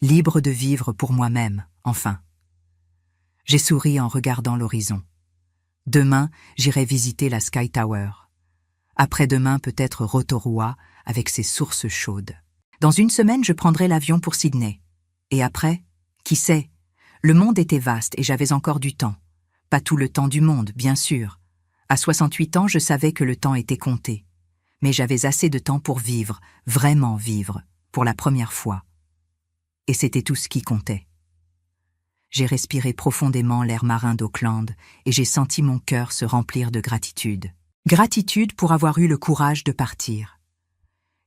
Libre de vivre pour moi-même, enfin. J'ai souri en regardant l'horizon. Demain, j'irai visiter la Sky Tower. Après-demain, peut-être Rotorua, avec ses sources chaudes. Dans une semaine, je prendrai l'avion pour Sydney. Et après, qui sait? Le monde était vaste et j'avais encore du temps. Pas tout le temps du monde, bien sûr. À 68 ans, je savais que le temps était compté. Mais j'avais assez de temps pour vivre, vraiment vivre, pour la première fois. Et c'était tout ce qui comptait. J'ai respiré profondément l'air marin d'Auckland et j'ai senti mon cœur se remplir de gratitude. Gratitude pour avoir eu le courage de partir.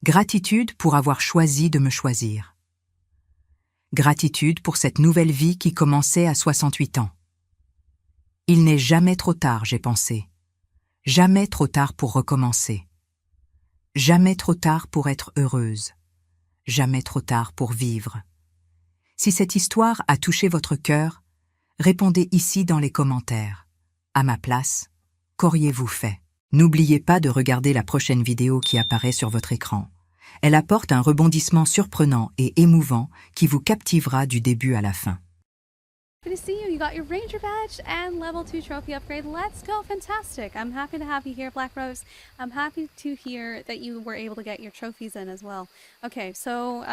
Gratitude pour avoir choisi de me choisir. Gratitude pour cette nouvelle vie qui commençait à 68 ans. Il n'est jamais trop tard, j'ai pensé. Jamais trop tard pour recommencer. Jamais trop tard pour être heureuse. Jamais trop tard pour vivre. Si cette histoire a touché votre cœur, répondez ici dans les commentaires. À ma place, qu'auriez-vous fait? N'oubliez pas de regarder la prochaine vidéo qui apparaît sur votre écran. Elle apporte un rebondissement surprenant et émouvant qui vous captivera du début à la fin. Good to see you. You got your Ranger badge and level 2 trophy upgrade. Let's go. Fantastic. I'm happy to have you here, Black Rose. I'm happy to hear that you were able to get your trophies in as well. Okay, so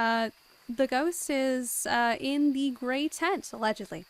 the ghost is in the gray tent, allegedly.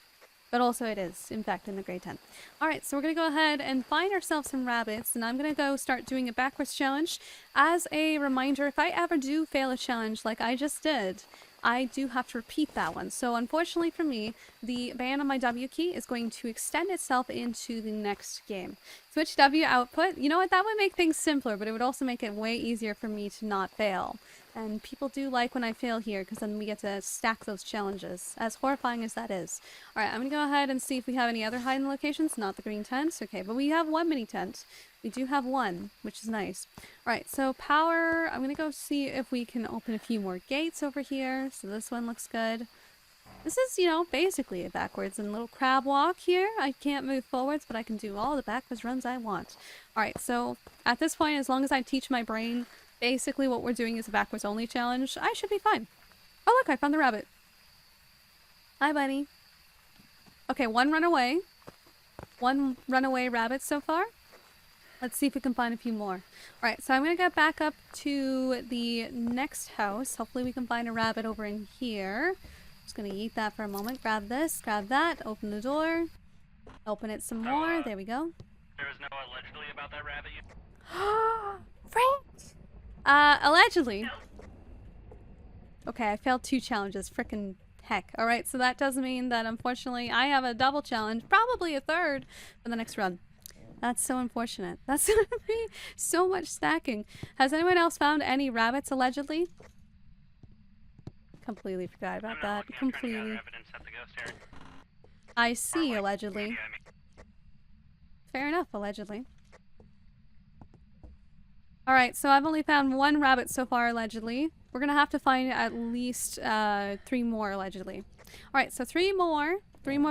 But also it is, in fact, in the gray tent. Alright, so we're going to go ahead and find ourselves some rabbits, and I'm going to go start doing a backwards challenge. As a reminder, if I ever do fail a challenge like I just did, I do have to repeat that one. So unfortunately for me, the ban on my W key is going to extend itself into the next game. Switch W output. You know what? That would make things simpler, but it would also make it way easier for me to not fail. And people do like when I fail here, because then we get to stack those challenges, as horrifying as that is. Alright, I'm going to go ahead and see if we have any other hiding locations. Not the green tents. Okay, but we have one mini tent. We do have one, which is nice. Alright, so power. I'm going to go see if we can open a few more gates over here. So this one looks good. This is, you know, basically a backwards and little crab walk here. I can't move forwards, but I can do all the backwards runs I want. Alright, so at this point, as long as I teach my brain basically what we're doing is a backwards only challenge, I should be fine. Oh look, I found the rabbit. Hi, buddy. Okay, one runaway. One runaway rabbit so far. Let's see if we can find a few more. Alright, so I'm going to get back up to the next house. Hopefully we can find a rabbit over in here. Just going to eat that for a moment. Grab this, grab that, open the door. Open it some more. There we go. There was no allegedly about that rabbit. Frank! Allegedly. Okay, I failed 2 challenges. Frickin' heck. Alright, so that does mean that unfortunately I have a double challenge, probably a third, for the next run. That's so unfortunate. That's gonna be so much stacking. Has anyone else found any rabbits, allegedly? Completely forgot about that. Completely. I see, allegedly. Fair enough, allegedly. Alright, so I've only found 1 rabbit so far, allegedly. We're gonna have to find at least 3 more, allegedly. Alright, so 3 more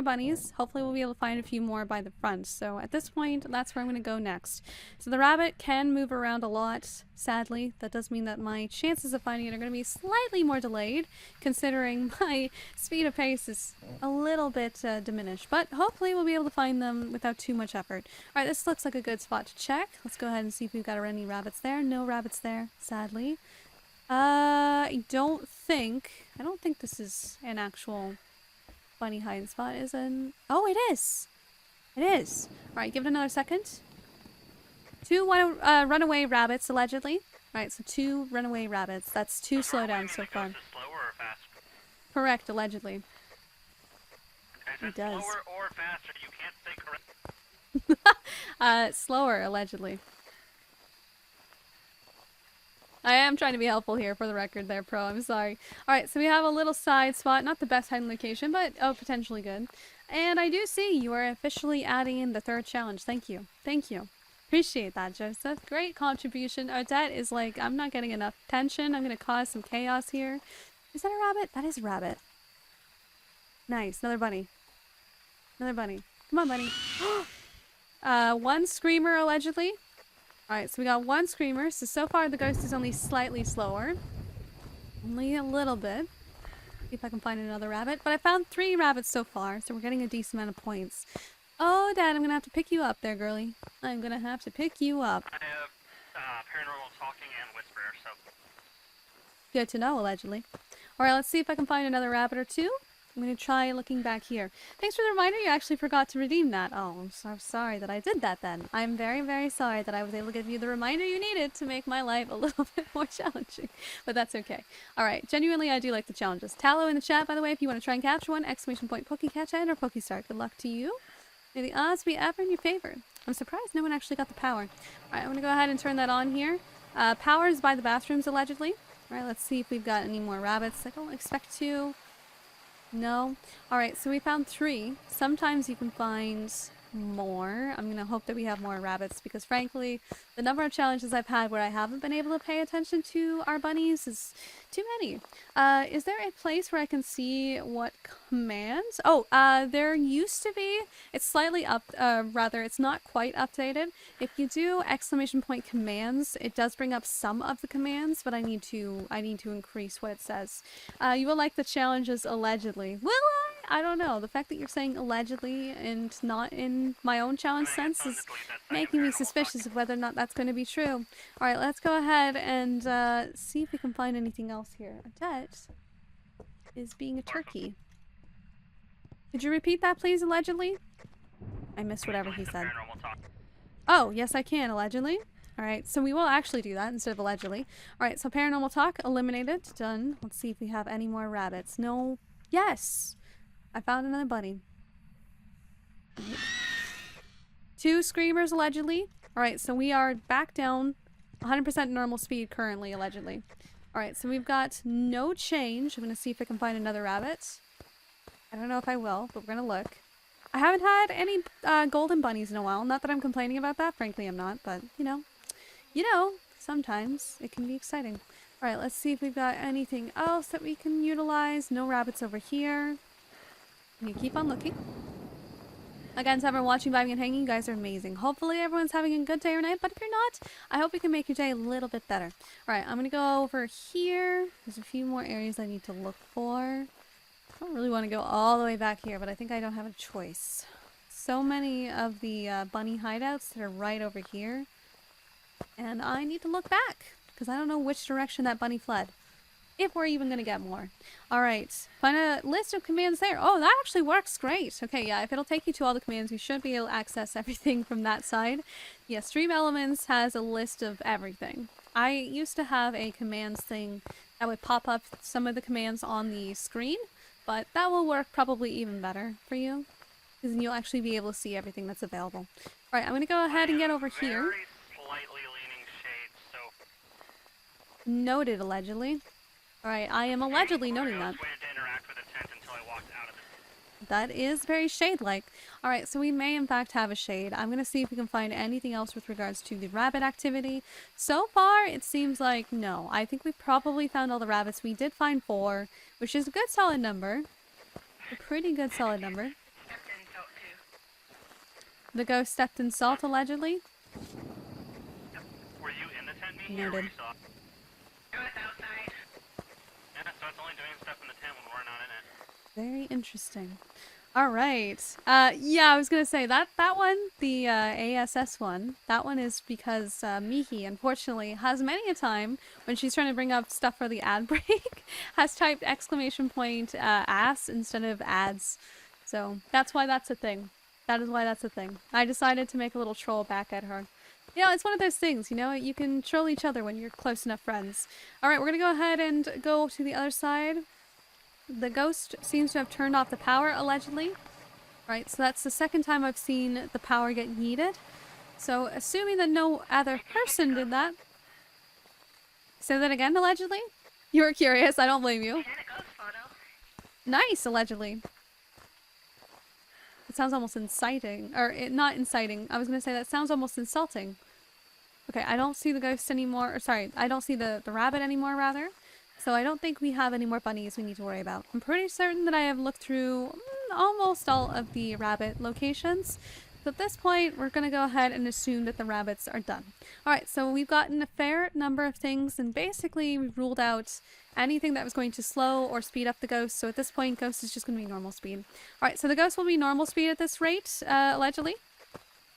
bunnies. Hopefully we'll be able to find a few more by the front. So at this point, that's where I'm going to go next. So the rabbit can move around a lot, sadly. That does mean that my chances of finding it are going to be slightly more delayed, considering my speed of pace is a little bit diminished. But hopefully we'll be able to find them without too much effort. Alright, this looks like a good spot to check. Let's go ahead and see if we've got any rabbits there. No rabbits there, sadly. I don't think this is an actual bunny hiding spot. Oh, it is. It is. Alright, give it another second. 2 runaway rabbits, allegedly. Alright, so 2 runaway rabbits. That's 2 slowdowns so far. Slower or faster? Correct, allegedly. It does. Slower or faster, you can't say correct. Slower, allegedly. I am trying to be helpful here for the record there, Pro. I'm sorry. Alright, so we have a little side spot. Not the best hiding location, but potentially good. And I do see you are officially adding in the 3rd challenge. Thank you. Thank you. Appreciate that, Joseph. Great contribution. Odette is like, I'm not getting enough attention. I'm going to cause some chaos here. Is that a rabbit? That is a rabbit. Nice. Another bunny. Another bunny. Come on, bunny. One screamer, allegedly. Alright, so we got one screamer. So far the ghost is only slightly slower. Only a little bit. See if I can find another rabbit. But I found 3 rabbits so far, so we're getting a decent amount of points. Oh, Dad, I'm gonna have to pick you up there, girly. I'm gonna have to pick you up. I have paranormal talking and whisperer, so Good to know, allegedly. Alright, let's see if I can find another rabbit or two. I'm gonna try looking back here. Thanks for the reminder, you actually forgot to redeem that. Oh, I'm so sorry that I did that then. I'm very, very sorry that I was able to give you the reminder you needed to make my life a little bit more challenging. But that's okay. Alright, genuinely I do like the challenges. Tallow in the chat, by the way, if you want to try and capture one, ! Pokecatch and or Pokestart. Good luck to you. May the odds be ever in your favor. I'm surprised no one actually got the power. Alright, I'm gonna go ahead and turn that on here. Power is by the bathrooms, allegedly. Alright, let's see if we've got any more rabbits. I don't expect to. No. Alright, so we found 3. Sometimes you can find more. I'm gonna hope that we have more rabbits because frankly, the number of challenges I've had where I haven't been able to pay attention to our bunnies is too many. Is there a place where I can see what commands? Oh, there used to be. It's slightly up, rather, it's not quite updated. If you do ! Commands, it does bring up some of the commands, but I need to increase what it says. You will like the challenges allegedly. Will I don't know. The fact that you're saying allegedly and not in my own challenge sense is making me suspicious of whether or not that's going to be true. Alright, let's go ahead and see if we can find anything else here. Odette is being a turkey. Could you repeat that, please, allegedly? I missed whatever he said. paranormal talk. Oh, yes, I can, allegedly. Alright, so we will actually do that instead of allegedly. Alright, so paranormal talk, eliminated, done. Let's see if we have any more rabbits. No. Yes! I found another bunny. Right. 2 screamers, allegedly. Alright, so we are back down 100% normal speed currently, allegedly. Alright, so we've got no change. I'm going to see if I can find another rabbit. I don't know if I will, but we're going to look. I haven't had any golden bunnies in a while. Not that I'm complaining about that. Frankly, I'm not. But, you know, sometimes it can be exciting. Alright, let's see if we've got anything else that we can utilize. No rabbits over here. I'm gonna keep on looking. Again, to everyone watching, vibing, and hanging, you guys are amazing. Hopefully everyone's having a good day or night, but if you're not, I hope we can make your day a little bit better. Alright, I'm gonna go over here. There's a few more areas I need to look for. I don't really want to go all the way back here, but I think I don't have a choice. So many of the bunny hideouts that are right over here. And I need to look back, because I don't know which direction that bunny fled. If we're even going to get more. Alright, find a list of commands there. Oh, that actually works great. Okay, yeah, if it'll take you to all the commands, you should be able to access everything from that side. Yes, Stream Elements has a list of everything. I used to have a commands thing that would pop up some of the commands on the screen, but that will work probably even better for you, because then you'll actually be able to see everything that's available. Alright, I'm going to go ahead and get over here. Very slightly leaning shade, so Noted, allegedly. Alright, I am allegedly noting that. I waited to interact with the tent until I walked out of it. That is very shade-like. Alright, so we may in fact have a shade. I'm going to see if we can find anything else with regards to the rabbit activity. So far, it seems like no. I think we probably found all the rabbits. We did find 4, which is a good solid number. A pretty good solid number. The ghost stepped in salt, allegedly. Were you in the tent, Mihi, or were Noted. you saw? It was outside. Yeah, so it's only doing stuff in the tent when we're not in it. Very interesting. Alright. Yeah, I was gonna say, that one, the ASS one, that one is because Mihi, unfortunately, has many a time, when she's trying to bring up stuff for the ad break, has typed ! Ass instead of ads. So, that's why that's a thing. That is why that's a thing. I decided to make a little troll back at her. You know, it's one of those things, you know, you can troll each other when you're close enough friends. Alright, we're gonna go ahead and go to the other side. The ghost seems to have turned off the power, allegedly. Right, so that's the second time I've seen the power get yeeted. So, assuming that no other person did that... Say that again, allegedly? You were curious, I don't blame you. And a ghost photo. Nice, allegedly. It sounds almost inciting. Or, not inciting. I was going to say that sounds almost insulting. Okay, I don't see the ghost anymore. Or, sorry, I don't see the rabbit anymore, rather. So I don't think we have any more bunnies we need to worry about. I'm pretty certain that I have looked through almost all of the rabbit locations. So at this point, we're going to go ahead and assume that the rabbits are done. Alright, so we've gotten a fair number of things, and basically we've ruled out anything that was going to slow or speed up the ghost. So at this point, ghost is just going to be normal speed. Alright, so the ghost will be normal speed at this rate, allegedly.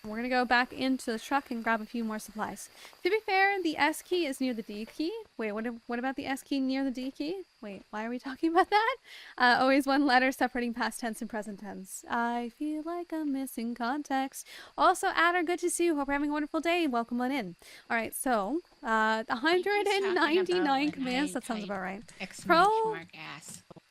We're gonna go back into the truck and grab a few more supplies. To be fair, the S key is near the D key. Wait, what about the S key near the D key? Wait, why are we talking about that? Always one letter separating past tense and present tense. I feel like I'm missing context. Also, Adder, good to see you. Hope you're having a wonderful day. Welcome on in. Alright, so, 199 commands. That sounds about right.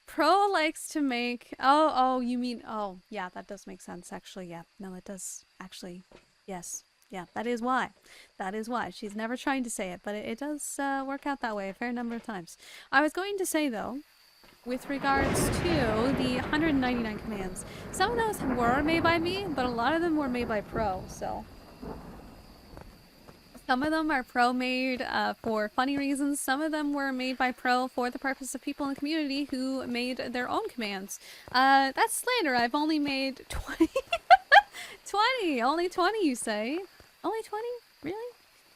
Pro likes to make... Oh, you mean... Oh, yeah, that does make sense, actually. Yeah, no, it does. Actually, yes. Yeah, that is why. That is why. She's never trying to say it, but it does work out that way a fair number of times. I was going to say, though, with regards to the 199 commands, some of those were made by me, but a lot of them were made by Pro, so... Some of them are Pro made for funny reasons. Some of them were made by Pro for the purpose of people in the community who made their own commands. That's slander. I've only made 20. 20! Only 20, you say? Only 20? Really?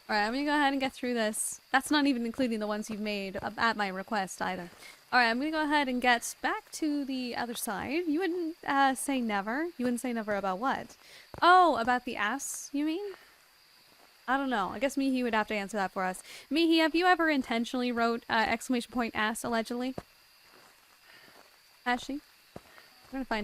Alright, I'm gonna go ahead and get through this. That's not even including the ones you've made at my request either. Alright, I'm gonna go ahead and get back to the other side. You wouldn't say never. You wouldn't say never about what? Oh, about the ass, you mean? I don't know. I guess Mihi would have to answer that for us. Mihi, have you ever intentionally wrote exclamation point ass allegedly? Has she? I'm gonna find